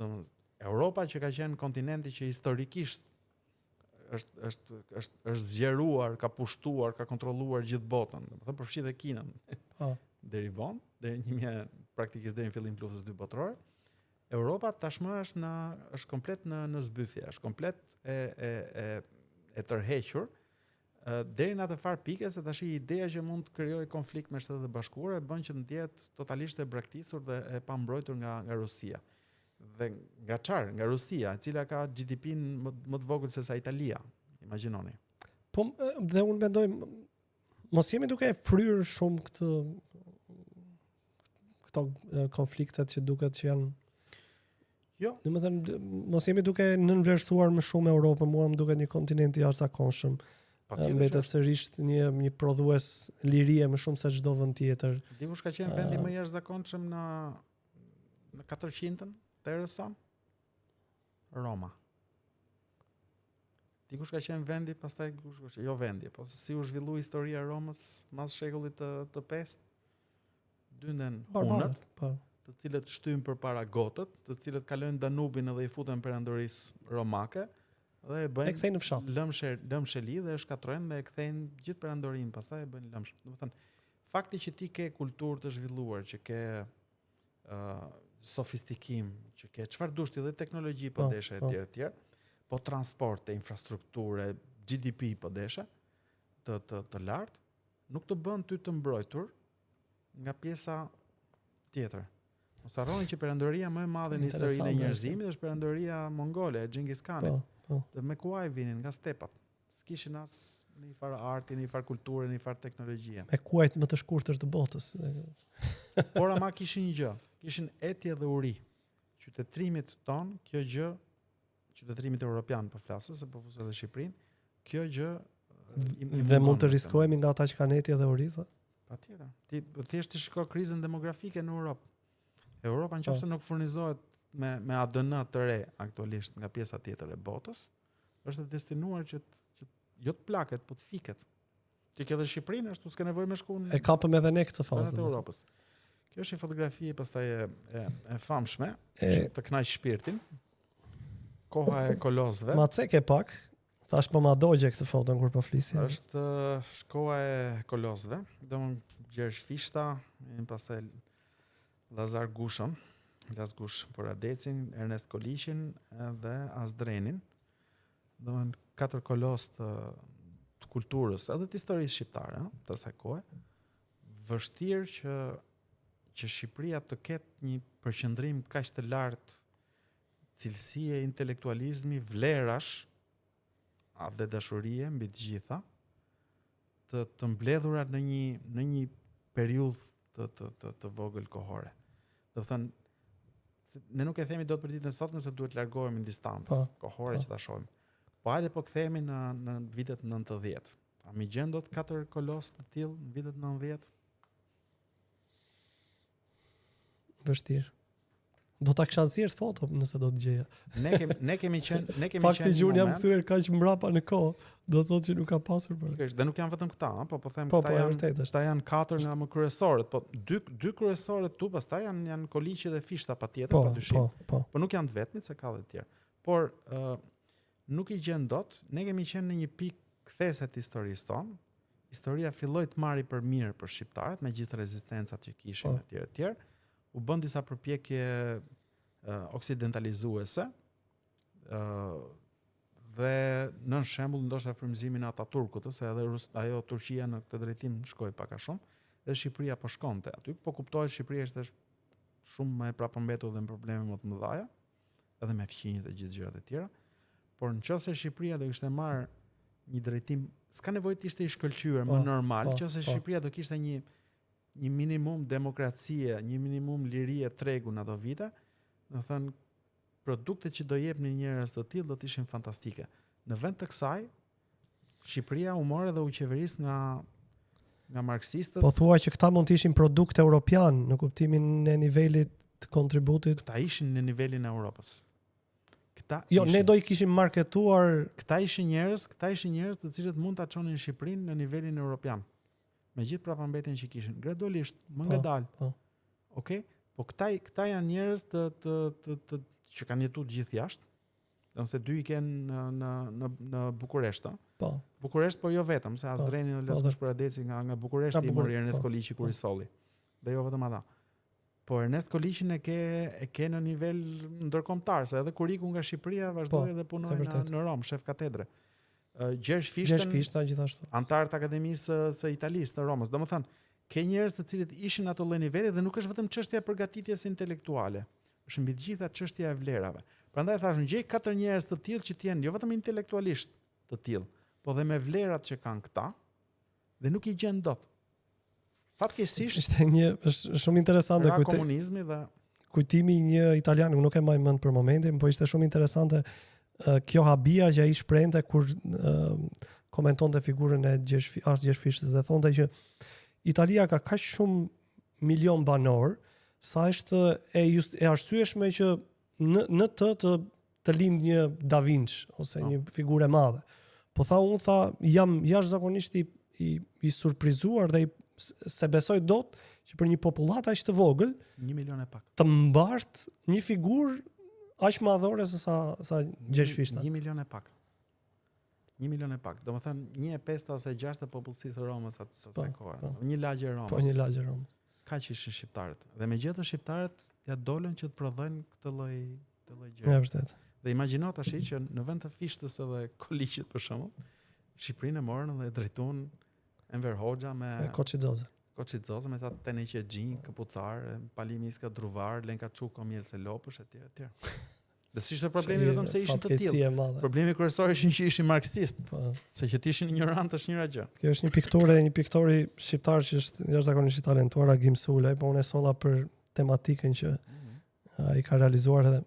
Domethënë Europa që ka qenë kontinenti që historikisht është zgjeruar, ka pushtuar, ka kontrolluar gjithë botën, domethënë përfshi dhe Kinën. Deri vonë, praktikisht deri në fillim të luftës së dytë botërore. Europa tashmë është komplet në zbythje, është komplet e tërhequr deri në atë farë pike se tash ideja që mund të krijojë konflikt me Shtetet e Bashkuara bën që të ndihet totalisht e braktisur dhe e pambrojtur nga Rusia. Dhe nga Rusia, e cila ka GDP-n më të vogël se sa Italia, imagjinoni.
Po dhe unë mendoj mos jemi duke fryrë shumë këto konfliktet që duket që janë.
Jo.
Domethënë mos jemi duke nënvlerësuar më shumë Europën, mua më duket një kontinent i jashtëzakonshëm. Mbetet sërish një prodhues lirie më shumë se çdo vend tjetër.
Dikush ka qenë vendi më jashtëzakonshëm në 400-ën të erës sonë? Roma. Dikush ka qenë vendi, pastaj jo vendi, po si u zhvillua historia e Romës mas shekullit të 5, dynden hunët, të cilët shtyn përpara gotët, të cilët kalojnë Danubin dhe i futen perandorisë romake dhe e bëjnë
në fshat.
Lëmsheli dhe e shkatrojnë dhe e kthejnë gjithë perandorinë, pastaj e bëjnë lëmsh. Domethënë, fakti që ti ke kulturë të zhvilluar, që ke sofistikim, që ke çfarë dush ti dhe teknologji po deshe e tjerë, po transporte, infrastrukture, GDP po deshe, të lartë, nuk të bën ty të mbrojtur nga pjesa tjetër. Mos harroni që perandoria më e madhe në historinë e njerëzimit është perandoria mongole e Xhengis Khanit. Dhe me kuaj vinin nga stepat. S'kishin as një farë arti, një farë kulturë, një farë teknologjie.
Me kuajt më të shkurtër të botës.
Por ama kishin një gjë, kishin etje dhe uri. Qytetërimit ton, kjo gjë, qytetërimit evropian po flasë, se po fusë edhe Shqipërinë, kjo gjë
dhe mund të riskohemi nga ata që kanë etje dhe uri, thotë.
Patjetër. Ti thjesht shiko krizën demografike në Europë. Europa nëse nuk furnizohet me ADN të re aktualisht nga pjesa tjetër e botës, është destinuar që jo të plaket, po të fiket. Ti ke edhe Shqipërinë, ashtu s'ka nevojë me shkuën.
E kapëm edhe ne këtë fazë
të Europës. Kjo është një fotografi pastaj e famshme, që të kënaq shpirtin. Koha e kolosëve.
Ma cek e pak, Tash po ma dogje këtë foton kur po flisim.
Është shkoa e kolosëve, domethënë Gjergj Fishta, pastaj Lazar Gushën, Las Gush Poradecin, Ernest Koliqin dhe Azdrenin. Domethënë 4 kolos të kulturës edhe të historisë shqiptare, të asaj kohe. Vështirë që Shqipëria të ketë një përqendrim kaq të lartë cilësie, intelektualizmi, vlerash dhe dashurie mbi të gjitha, të mbledhura në një periudhë të vogël kohore. Do të thënë, ne nuk e themi dot për ditën e sotme se duhet largohemi në distancë kohore që ta shohim. Po hajde po kthehemi në vitet 90. A mi gjen dot 4 kolos të tillë në vitet 90?
Vështirë. Do ta kisha nxjerr foto nëse do të gjeja.
Ne kemi qenë
Fakti gjun jam kthyer kaq mbrapa në kohë, do thotë që nuk ka pasur për.
Dhe nuk janë vetëm këta, po them
këta
janë 4 nga më kryesorët, po dy kryesorët tu pastaj janë Koliqi dhe Fishta patjetër, padyshim. Po nuk janë të vetmit se ka edhe të tjerë. Por nuk i gjen dot, ne kemi qenë në një pikë kthese të historisë tonë. Historia filloi të marri për mirë për shqiptarët me gjithë rezistencat që kishin etj. U bën disa përpjekje oksidentalizuese dhe në shembull ndoshta frymëzimin e Ataturkut, se edhe ajo Turqia në këtë drejtim shkoi pak a shumë, dhe Shqipëria po shkonte aty, po kuptohet Shqipëria ishte shumë më e prapëmbetur dhe me probleme më të mëdha, edhe me fqinjet e gjithë gjërat e tjera. Por nëse Shqipëria do kishte marrë një drejtim, s'ka nevojë të ishte i shkëlqyer, më normal, nëse Shqipëria do kishte një minimum demokracie, një minimum lirie tregu në ato vite, do thënë produktet që do jepnin njerëz të tillë do të ishin fantastike. Në vend të kësaj, Shqipëria u morë dhe u qeveris nga marksistët.
Po thua që këta mund të ishin produkt europian në kuptimin e nivelit të kontributit.
Këta ishin në nivelin e Europës.
Ne do i kishim marketuar.
Këta ishin njerëz të cilët mund ta çonin Shqipërinë në nivelin europian. Me gjithë prapëmbetjen që kishin, gradualisht, më ngadalë. Okej? Po këta janë njerëz që kanë jetuar gjithë jashtë. Ose dy i kenë në Bukuresht. Bukuresht, por jo vetëm, se Azdreni dhe Las Gush Poradeci nga Bukureshti i mori Ernest Koliqi kur i solli. Dhe jo vetëm ata. Po Ernest Koliqin e ke në nivel ndërkombëtar, se edhe kur iku nga Shqipëria vazhdoi dhe punoi në Rom, shef katedre. Gjergj
Fishta gjithashtu.
Antar të Akademisë së Italisë të Romës. Domethënë, ke njerëz të cilët ishin ato lloj niveli dhe nuk është vetëm çështja e përgatitjes intelektuale. Është mbi të gjitha çështja e vlerave. Prandaj thash, ngjej 4 njerëz të tillë që të jenë jo vetëm intelektualisht të tillë, po dhe me vlerat që kanë këta, dhe nuk i gjen dot. Fatkeqësisht
është shumë interesante
komunizmi dhe
kujtimi i një italian, nuk e mbaj mend për momentin, po ishte shumë interesante kjo habia që ai shprehente kur komentonte figurën e Gjergj Fishtës dhe thonte që Italia ka kaq shumë milion banor sa është e arsyeshme që në të lind një Da Vinci ose një figurë e madhe. Po jam jashtëzakonisht i surprizuar dhe se besoj dot që për një popullat aq të vogël,
1 milion e pak,
të mbart një figurë aq madhore se sa Gjergj Fishta.
1 milion e pak. 1 milion e pak. Domethënë 1/5 ose 6 e popullsisë së Romës atë së kohë. Një lagje e Romës.
Po një lagje e Romës.
Kaq ishin shqiptarët. Dhe megjithatë shqiptarët ja dolën që të prodhojnë këtë lloj gjë.
Ja, vërtet.
Dhe imagjino tash që në vend të Fishtës edhe Koliqit për shembull, Shqipërinë e morën dhe drejtuan Enver Hoxha me Koçizoze me sa Teneqe Xhin, Kapucar, Palimi Iska Druvar, Lenka Çuk, Omiel Selopësh etj. Dhe si ishte problemi vetëm se ishin të tillë. Problemi kryesor ishin që ishin marksist. Se që të ishin ignorant është njëra gjë.
Kjo është një piktori shqiptar që është jashtëzakonisht i talentuar, Agim Sulaj, po unë solla për tematikën që ai ka realizuar edhe.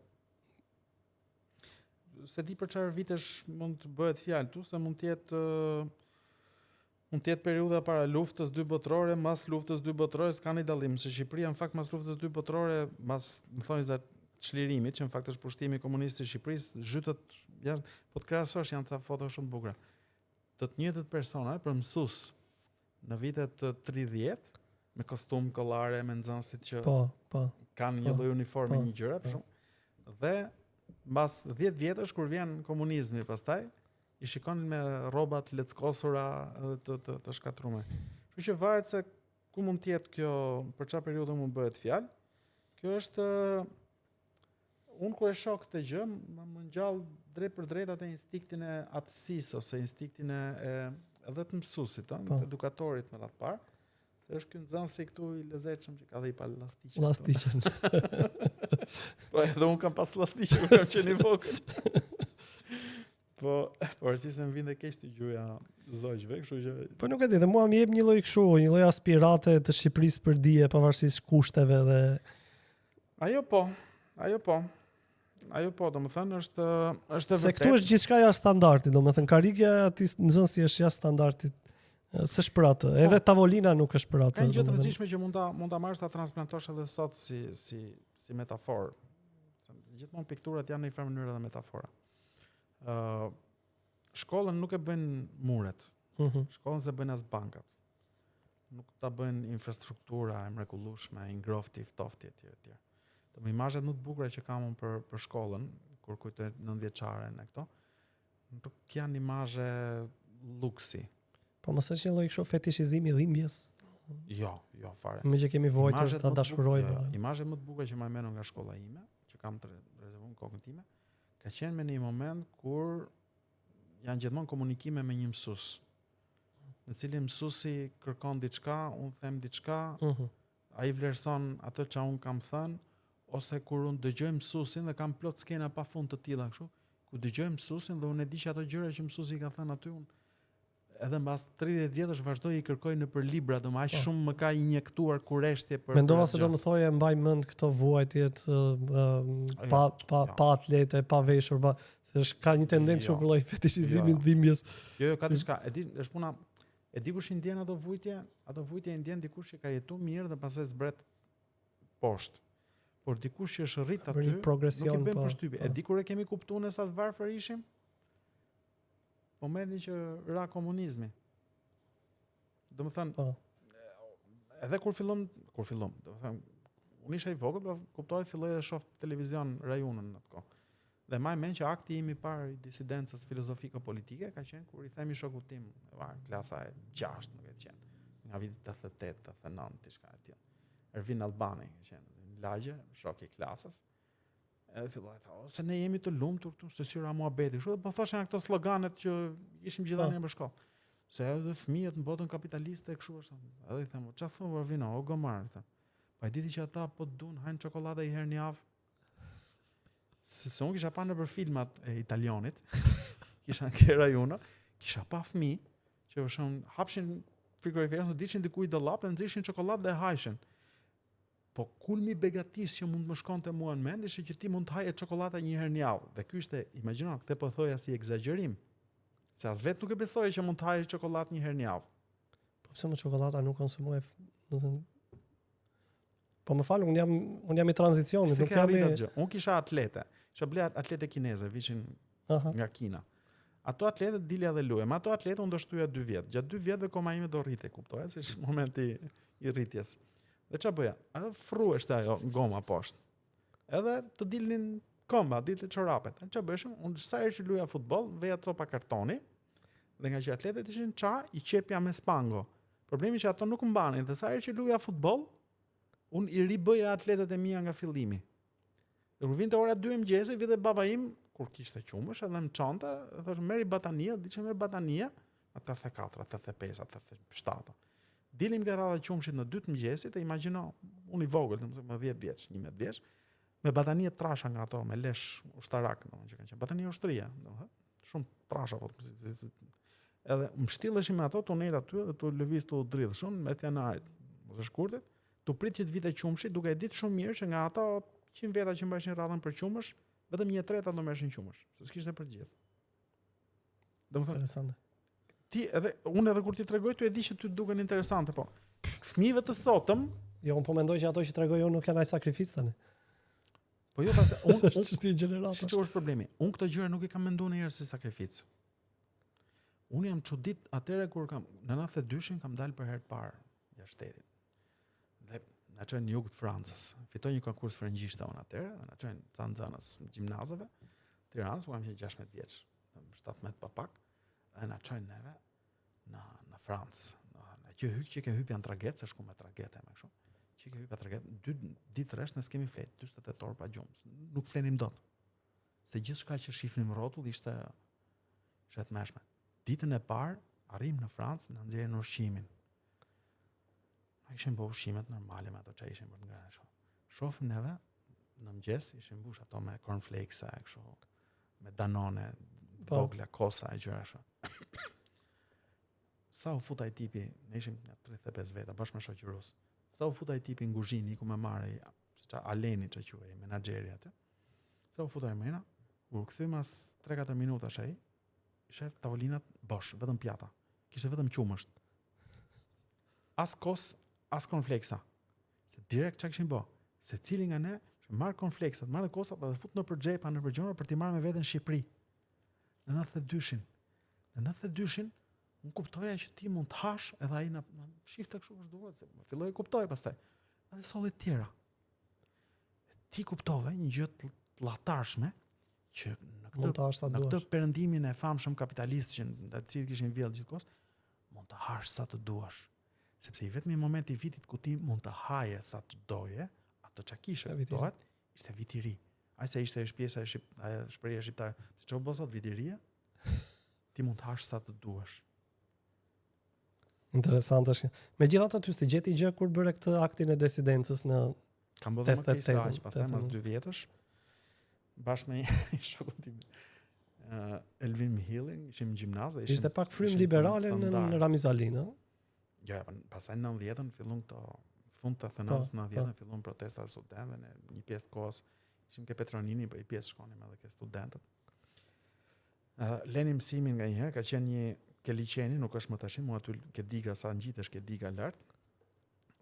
Se di për çfarë vitesh mund të bëhet fjalë tu, se mund të jetë periudha para luftës 2 botërore, mas luftës 2 botërore s'ka një dallim, se Shqipëria në fakt mas luftës 2 botërore, mas më thoni za çlirimit, që në fakt është pushtimi komunist i Shqipërisë, zhytet jashtë, po të krahasosh janë ca foto shumë bukura. Të njëjtët persona për mësues në vitet 30 me kostum kollare, me nxënësit që kanë një lloj uniforme, një gjëra për shkak. Dhe mbas 10 vjetësh kur vjen komunizmi pastaj, i shikonin me rroba të leckosura edhe të shkatruar. Kështu që varet se ku mund të jetë kjo, për çfarë periudhë mund bëhet fjalë. Kjo është unë kur e shoh këtë gjë, më ngjall drejt për drejt atë instiktin e atësisë ose instiktin e edhe të mësuesit, të edukatorit më radh parë. Është ky nxënësi këtu i lezetshëm që ka dhe i pa llastiqe.
Llastiqen.
Po edhe un kam pas llastiqe kur kam qenë i vogël. Po si se më vjen dhe keq të gjuja zogjve, kështu që
Po nuk e di, dhe mua më jep një lloj kështu, një lloj aspirate të Shqipërisë për dije pavarësisht kushteve dhe
Ajo po, domethënë është
se
vërtet.
këtu është gjithçka jashtë standardit, domethënë karrikja e atij nxënësi është jashtë standardit. S'është për atë. Edhe tavolina nuk është për atë.
Ka një gjë të rëndësishme që mund ta marrësh ta transplantosh edhe sot si metaforë. Gjithmonë pikturat janë në një farë mënyrë edhe metafora. Shkollën nuk e bëjnë muret. Shkollën se bëjnë as bankat. Nuk ta bëjnë infrastruktura e mrekullueshme, i ngrofti, ftofti etj. Të imazhet më të bukura që kam unë për shkollën, kur kujtoj 9-vjeçaren e këto, nuk janë imazhe luksi.
Po mos është një lloj kështu fetishizimi i dhimbjes.
Jo, fare.
Me që kemi vojtur ta dashurojmë.
Imazhet më të bukura që më merr nga shkolla ime, që kam të rezervuar në kokën time, ka qenë me një moment kur janë gjithmonë komunikime me një mësues. Në cilin mësuesi kërkon diçka, unë them diçka, ai vlerëson atë që unë kam thënë, ose kur unë dëgjoj mësuesin dhe kam plot skena pafund të tilla kështu, ku dëgjoj mësuesin dhe unë e di që ato gjëra që mësuesi ka thënë aty unë edhe mbas 30 vjetësh vazhdoj i kërkoj nëpër libra, do më aq shumë më ka injektuar kurreshtje për.
Mendova se do më thoje mbaj mend këto vuajtjet pa atlete, pa veshur, se ka një tendencë shumë për lloj fetishizimin të dhimbjes.
Jo, ka diçka. E di, është puna. E di kush i ndjen ato vujtje i ndjen dikush që ka jetuar mirë dhe pastaj zbret poshtë. Por dikush që është rrit aty, nuk i bën përshtypje. E di kur e kemi kuptuar ne sa të varfër ishim? Momentin që ra komunizmi. Domethënë, edhe kur fillon, domethënë, unë isha i vogël, kuptoj filloi të shoh televizion rajonën në atë kohë. Dhe më mend që akti im i parë i disidencës filozofiko-politike ka qenë kur i themi shokut tim, klasa e 6, nuk e di qenë, nga viti 88, 89, diçka e tillë. Ervin Albani ka qenë në lagje, shoku i klasës. Edhe filloi të thonë, se ne jemi të lumtur këtu, se syra muhabeti, kështu, po thoshin ato sloganet që ishim gjithanë në shkollë. Se edhe fëmijët në botën kapitaliste kështu është. Edhe I them, çfarë thon Ervino, o gomar, them. Pa e diti që ata po duan hajnë çokoladë një herë në javë. Sepse unë kisha pa nëpër filmat e italianit, kisha në rajonë, kisha pa fëmijë që hapshin frigoriferin, dishin diku I dollap dhe nxishin çokoladë dhe hajshin. Po kulmi begatis që mund më shkonte mua në mend ishte që ti mund të haje çokoladë një herë në javë. Dhe ky ishte, imagjino, këtë po thoja si egzagerim. Se as vetë nuk e besoje që mund të haje çokoladë një herë në javë.
Po pse më çokolada nuk konsumoj, do të thënë. Po më fal, unë jam I tranzicionit,
nuk jam I. Unë kisha atlete. Kisha ble atlete kineze, vishin nga Kina. Ato atlete dilja dhe luajm. Ato atlete unë do shtyja 2 vjet. Gjatë 2 vjetëve koma ime do rritej, kuptoje, se është momenti I rritjes. Dhe ç'a bëja? Edhe frueshte ajo goma poshtë. Edhe të dilnin komba, dilte çorapet. Ç'a bëshëm? Unë sa herë që luaja futboll, veja copa kartoni, dhe nga që atletet ishin ça, I qepja me spango. Problemi që ato nuk mbanin, dhe sa herë që luaja futboll, unë I ribëja atletet e mia nga fillimi. Dhe kur vinte ora 2 mëngjesi, vinte baba im, kur kishte qumësh, edhe më çonte, thosh merri batania, diçka me batania, 84, 85, 87. Dilim nga radha qumshit në 2 mëngjesit, e imagjino, unë I vogël, më 10 vjeç, 11 vjeç, me batanie trasha nga ato, me lesh ushtarak, domethënë që kanë qenë batanie ushtria, domethënë, shumë trasha po. Edhe mbështilleshim me ato tunet aty dhe tu lëviz tu dridhshun mes janarit, ose shkurtit, tu prit që të vite qumshi, duke e ditë shumë mirë që nga ato 100 veta që mbajshin radhën për qumësh, vetëm 1/3 do merreshin qumësh, se s'kishte për gjithë. Domethënë
interesante.
Unë edhe kur ti tregoj tu e di që ty duken interesante, po. Fëmijëve të sotëm,
jo, unë po mendoj që ato që tregoj unë nuk janë as sakrificë tani.
Po jo, pas unë
ç'është gjenerata.
Ç'është problemi? Unë këto gjëra nuk I kam menduar ndonjëherë si sakrificë. Unë jam çudit atëre kur kam në 92-shin kam dalë për herë të parë jashtë shtetit. Dhe na çojnë në jug të Francës. Fitoj një konkurs frëngjishta unë atëre, dhe na çojnë ca nxënës gjimnazeve. Tiranës, ku kam qenë 16 vjeç, 17 pa pak. e na çojnë neve në Francë. Që ke hypja në traget, se shku me tragete me kështu. Që ke hypja traget, 2 ditë rresht ne s'kemi flet, 48 orë pa gjumë. Nuk flenim dot. Se gjithçka që shifnim rrotull ishte të mëshme. Ditën e parë arrim në Francë, na nxjerrin ushqimin. Na kishin bërë ushqimet normale me ato çaj ishin për të ngrënë kështu. Shohim neve në mëngjes ishin mbush ato me cornflakes kështu, me Danone, vogla, kosa e gjëra kështu. Sa u futa ai tipi, ne ishim 35 veta bashkë me shoqëros. Sa u futa ai tipi në kuzhinë, iku me marrë Aleni që quhej, menaxheri atë. Sa u futa Emina, u kthy mas 3-4 minutash ai, ishte tavolinat bosh, vetëm pjata. Kishte vetëm qumësht. As kos, as cornflakesa. Se direkt çka kishin bë? Se cili nga ne marr cornflakesat, marr kosat dhe fut nëpër xhepa, nëpër gjëra për t'i marrë me veten në Shqipëri. Në 92-shin. Në 92-shin unë kuptoja që ti mund të hash edhe ai na shifte kështu që duhet, se filloi kuptoj pastaj. Edhe solli të tjera. Ti kuptove një gjë të llatarshme që në këtë perëndimin e famshëm kapitalist që në të cilin kishin vjedhur gjithkohës, mund të hash sa të duash. Sepse i vetmi moment i vitit ku ti mund të haje sa të doje, ato çka kishe dohet, ishte viti i ri. Ai se ishte pjesa e shprehja shqiptare, se çfarë bën sot viti i ri? Ti mund të hash sa të duash.
Interesant është. Megjithatë ty s'të gjeti gjë kur bëre këtë aktin e disidencës në
kam bërë më kësaj, pastaj mas 2 vjetësh, bashkë me një shokun tim, Elvin Mihillin, ishim në gjimnaz.
Ishte pak frym liberale në Ramizalin, ëh?
Jo, pastaj në 90-ën fillon këto fund të thënës, në 90-ën fillon protesta e studentëve, në një pjesë të kohës ishim ke Petronini, për i pjesë shkonim edhe ke studentët. Leni mësimin nga njëherë, ka qenë një ke liçeni, nuk është më tash, mua aty ke diga sa ngjitesh ke diga lart.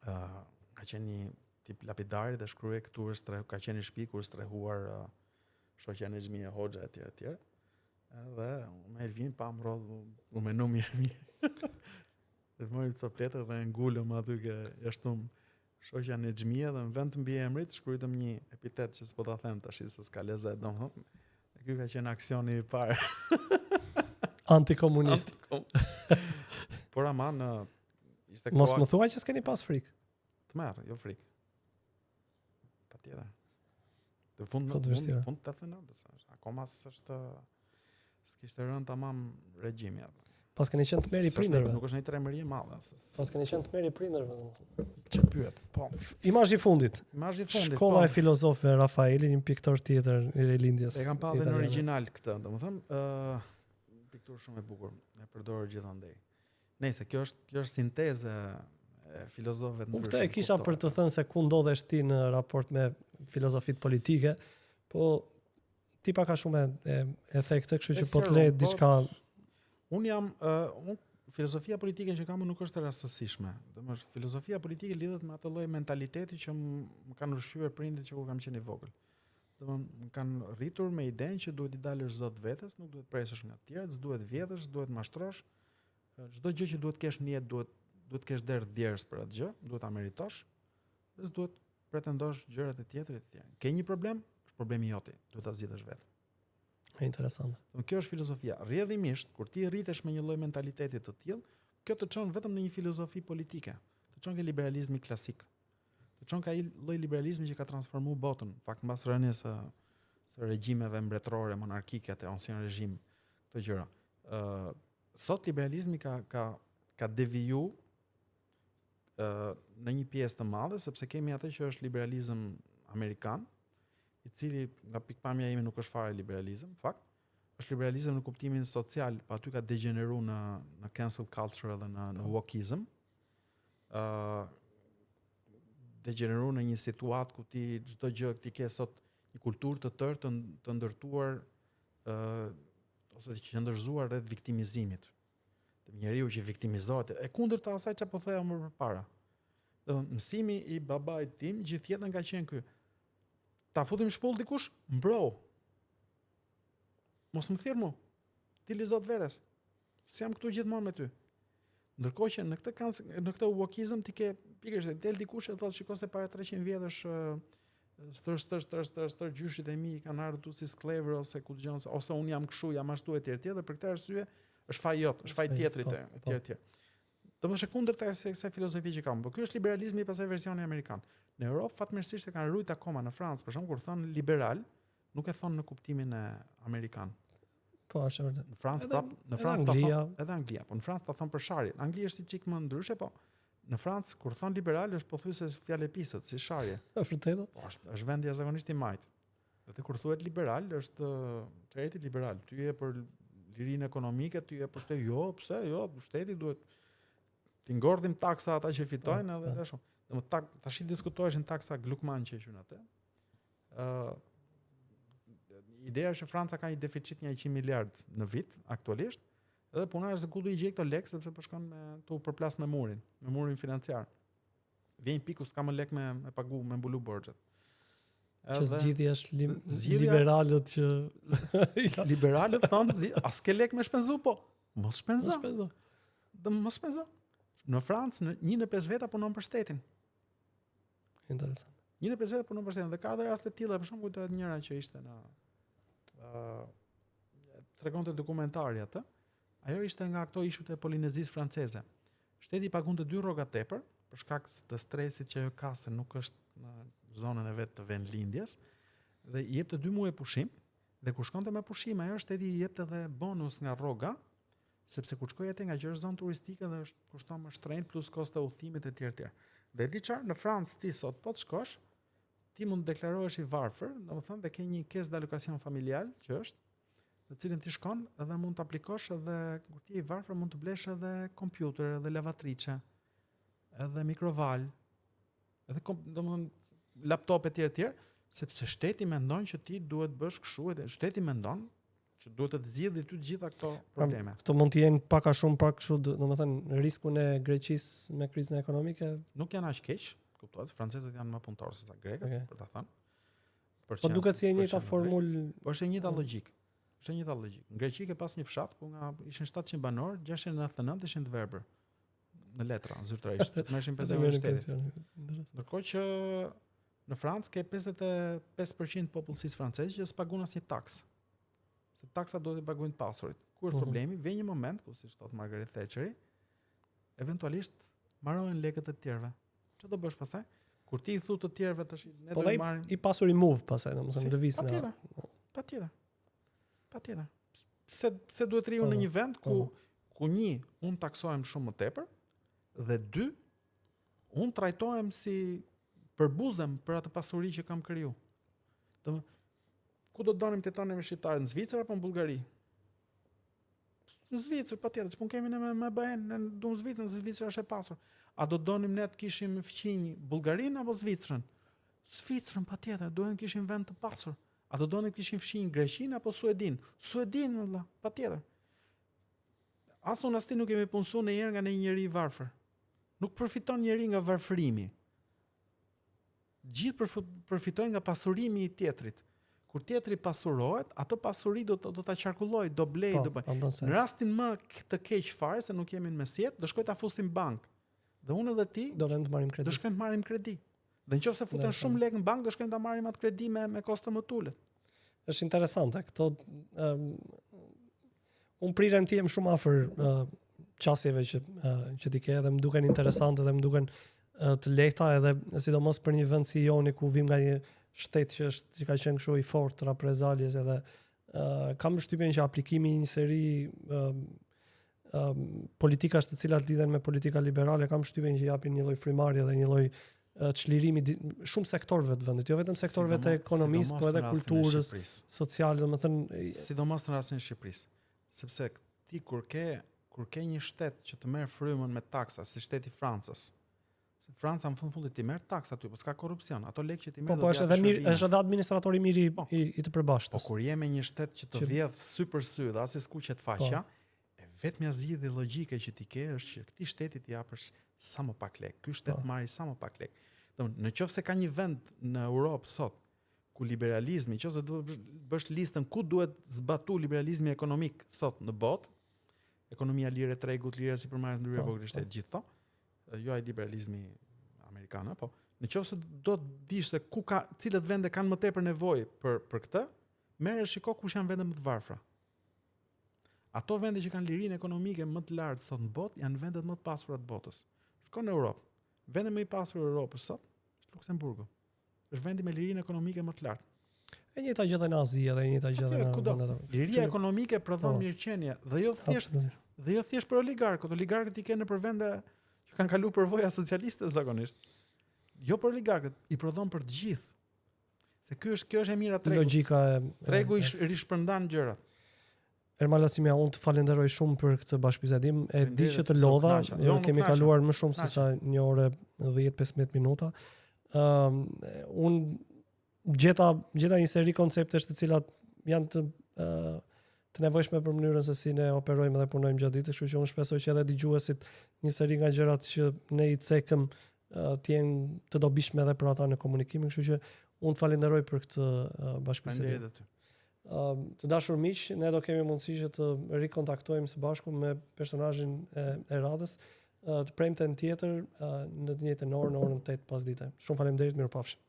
Ka qenë një tip lapidari dhe shkruaj këtu ka qenë në shtëpi kur strehuar shoqja e Xhmia Hoxha etj. Edhe me Elvin pa mrodh, u menu mirë. Dhe mori copletë dhe ngulëm aty ke jashtum shoqja e Xhmia dhe në vend të mbiemrit shkruajtëm një epitet që s'po ta them tash se s'ka lezet, domethënë. Ky ka qenë aksioni i parë.
Antikomunist.
Por aman ishte
koha. Mos më thuaj që s'keni pas frikë.
Të merr, jo frikë. Patjetër. Në fund të thënatës, akoma s'kishte rënë tamam regjimi atë.
Pas keni qenë të merri prindërve.
Nuk është një tremëri e madhe.
Pas keni qenë të merri prindërve.
Ç'e pyet? Po.
Imazhi i fundit. Shkolla e filozofëve Rafaeli, një piktor tjetër i rilindjes.
E kam parë në origjinal këtë, domethënë, pikturë shumë e bukur. E përdor gjithandej. Nëse kjo është sinteze e filozofëve të ndryshëm.
Këtë e kisha për të thënë se ku ndodhesh ti në raport me filozofitë politike, po ti pak a shumë e thekë, kështu që po të le diçka.
Unë jam, filozofia politike që kam nuk është e rastësishme. Domethënë, filozofia politike lidhet me atë lloj mentaliteti që më kanë ushqyer prindit që kur kam qenë i vogël. Domethënë, më kanë rritur me idenë që duhet i dalësh zot vetes, nuk duhet presësh nga të tjerët, s'duhet vjedhësh, s'duhet mashtrosh. Çdo gjë që duhet kesh në jetë duhet kesh derdh djerës për atë gjë, duhet ta meritosh, dhe s'duhet pretendosh gjërat e tjetrit të tjera. Ke një problem, është problemi joti, duhet ta zgjidhësh vetë.
Është interesante.
Kjo është filozofia. Rrjedhimisht, kur ti rritesh me një lloj mentaliteti të tillë, kjo të çon vetëm në një filozofi politike. Të çon ke liberalizmi klasik. Të çon ka ai lloj liberalizmi që ka transformuar botën, në fakt mbas rënies së regjimeve mbretërore monarkike të ancien regjim, këto gjëra. Sot liberalizmi ka deviju në një pjesë të madhe, sepse kemi atë që është liberalizëm amerikan, i cili nga pikpamja ime nuk është fare liberalizëm, fakt, është liberalizëm në kuptimin social, pa aty ka degeneruar në cancel culture dhe në wokeism. Degeneruar në një situatë ku ti çdo gjë ti ke sot një kulturë të tërë të ndërtuar ose të qëndërzuar rreth viktimizimit. Të njeriu që viktimizohet, e kundërta asaj çfarë po thoya më përpara. Domethënë, mësimi i babait tim gjithë jetën ka qenë ky. Ta futim shpull dikush, mbro. Mos më thirr mu. Ti lizot vetes. S'jam këtu gjithmonë me ty. Ndërkohë që në këtë wokeism ti ke pikërisht del dikush e thotë shikoj se para 300 vjetësh stër gjyshit e mi kanë ardhur si sklever ose ku dëgjon ose un jam kështu, jam ashtu etj. Dhe për këtë arsye është faj jot, është faj tjetrit
po.
etj. Domethënë kundër kësaj filozofie që kam. Po ky është liberalizmi pastaj versioni amerikan. Në Europë fatmirësisht e kanë rrujt akoma në Francë, për shembull kur thon liberal, nuk e thon në kuptimin e amerikan.
Po, është vërtet.
Në Francë edhe Anglia, po në Francë ta thon për sharje. Anglia është çik më ndryshe, po në Francë kur thon liberal është pothuajse fjalë pisët, si sharje.
Vërtet?
Po është vendi jashtëzakonisht i majt. Dhe kur thuhet liberal është çajeti liberal. Ty je për lirinë ekonomike, ty je për shteti. Jo, pse? Jo, shteti duhet t'i ngordhim taksa ata që fitojnë edhe ashtu. Tash diskutoheshin taksa Gluckman që ishin atë. Ideja është që Franca ka një deficit 100 miliard në vit aktualisht, edhe puna është se ku do i gjej këto lekë sepse po shkon me tu përplas me murin financiar. Vjen piku s'ka më lek me pagu, me mbulu borxhet.
Që zgjidhja është liberalët që
liberalët thonë as ke lek me shpenzu, po mos shpenzo. Mos shpenzo. Në Francë 1 në 5 veta punon për shtetin.
Interesant.
1 në 5 veta punon për shtetin dhe ka edhe raste të tilla, për shembull kujtohet njëra që ishte në tregonte dokumentari atë. Ajo ishte nga ato ishut e Polinezisë franceze. Shteti pagunte 2 rroga tepër për shkak të stresit që ajo ka se nuk është në zonën e vet të vendlindjes dhe i jepte 2 muaj pushim dhe kur shkonte me pushim ajo shteti i jepte edhe bonus nga rroga sepse kur shkoi atë nga që është zonë turistike dhe është kushton më shtrenjtë plus kosto udhëtimit etj etj. Dhe di çfarë në Francë ti sot po të shkosh, ti mund të deklarohesh i varfër, domethënë dhe ke një caisse d'allocation familial që është në cilën ti shkon edhe mund të aplikosh edhe kur ti je i varfër mund të blesh edhe kompjuter, edhe lavatriçe, edhe mikroval, edhe domethënë laptop etj, sepse shteti mendon që ti duhet bësh kështu, edhe shteti mendon që duhet të zgjidhë ty të gjitha këto probleme.
Këto mund të jenë pak a shumë pak kështu, domethënë riskun e Greqisë me krizën ekonomike.
Nuk janë aq keq, kuptohet, francezët janë më punëtorë se sa grekët, për ta thënë.
Po duket si e njëjta formulë.
Po është e njëjta logjik. Është e njëjta logjik. Në Greqi ke pas një fshat ku nga ishin 700 banor, 699 ishin të verbër. Në letra, zyrtarisht, merreshin pensionin shtetit. Ndërkohë që në Francë ke 55% popullsisë franceze që s'paguan asnjë taksë. Se taksa do të paguajnë pasurit. Ku është problemi? Vjen një moment ku siç thot Margaret Thatcheri, eventualisht marrohen lekët e të tjerëve. Çfarë do bësh pastaj? Kur ti i thu të tjerëve tash ne do të marrim
i pasur i move pastaj, domethënë lëviznë.
Patjetër. Se duhet riu në një vend ku një un taksohem shumë më tepër dhe 2 un trajtohem si përbuzem për atë pasuri që kam kriju. Domethënë ku do donim të jetonim me shqiptarët në Zvicër apo në Bullgari? Në Zvicër patjetër, ç'pun kemi ne me BE-n, ne duam Zvicrën, se Zvicra është e pasur. A do donim ne të kishim fqinj Bullgarinë apo Zvicrën? Zvicrën patjetër, duhen kishim vend të pasur. A do donim të kishim fqinj Greqinë apo Suedinë? Suedinë valla, patjetër. As unë as ti nuk kemi punsuar ndonjëherë nga një njeri i varfër. Nuk përfiton njeri nga varfërimi. Gjithë përfitojnë nga pasurimi i tjetrit. Kur tjetri pasurohet, ato pasuri do ta qarkulloj, do blej, do bëj. Në rastin më të keq fare se nuk jemi në mesjet, do shkoj ta fusim bank. Dhe unë edhe ti
do shkojmë
të marrim kredi. Dhe nëse futen shumë lekë në bank, do shkojmë ta marrim atë kredi me kosto më të ulët.
Është interesante këto unë prirem të jem shumë afër çësjeve që ti ke dhe më duken interesante dhe më duken të lehta edhe sidomos për një vend si joni ku vim nga një shtet që ka qenë kështu i fortë reprezaljes edhe kam përshtypjen që aplikimi i një seri politikash të cilat lidhen me politika liberale kam përshtypjen që japin një lloj frymarrje dhe një lloj çlirimi shumë sektorëve të vendit, jo vetëm sektorëve të ekonomisë, po edhe kulturës, sociale, domethënë
sidomos në rastin e Shqipërisë, sepse ti kur ke një shtet që të merr frymën me taksa, si shteti i Francës. Franca në fundit ti merr taksa aty, po s'ka korrupsion. Ato lekë që ti merr.
Po është edhe mirë, është edhe administratori i mirë i të përbashkëtës.
Po kur je me një shtet që të vjedh sy për sy dhe as i skuqet faqja, e vetmja zgjidhje logjike që ti ke është që këtij shteti t'i japësh sa më pak lekë. Ky shtet marrë sa më pak lekë. Domethënë, nëse ka një vend në Europë sot ku liberalizmi, nëse do bësh listën ku duhet zbatu liberalizmi ekonomik sot në botë, ekonomia lirë e tregut, lira sipërmarrës ndryrë vogël shtet gjithë këto. Jo ai liberalizmi amerikan, po. Nëse do të dish se cilët vende kanë më tepër nevojë për këtë, merresh shiko kush janë vendet më të varfra. Ato vende që kanë lirinë ekonomike më të lartë sot në botë janë vendet më të pasura të botës. Shko në Europë. Vendi më i pasur i Europës sot është Luksemburgu. Është vendi me lirinë ekonomike më të lartë.
E njëjta gjë edhe në Azi dhe e njëjta gjë edhe në
kudo.
vendet.
Liria ekonomike prodhon mirëqenie dhe jo thjesht për oligarkët. Oligarkët i kanë për vende që kanë kaluar përvoja socialiste zakonisht. Jo për oligarkët, i prodhon për të gjithë. Se kjo është e mira tregu.
Logjika
tregu i rishpërndan gjërat.
Ermal Asimja, unë të falenderoj shumë për këtë bashkëbisedim. E di që të lodha, kemi kaluar më shumë se sa 1 orë 10-15 minuta. Unë gjeta një seri konceptesh të cilat janë të nevojshme për mënyrën se si ne operojmë dhe punojmë gjatë ditës, kështu që unë shpresoj që edhe dëgjuesit një seri nga gjërat që ne i cekëm të jenë të dobishme edhe për ata në komunikimin, kështu që unë të falenderoj për këtë bashkëbisedim. Të dashur miq, ne do kemi mundësi që të rikontaktojmë së bashku me personazhin e radhës të premten tjetër në të njëjtën orë, në orën 8 pasdite. Shumë faleminderit, mirupafshim.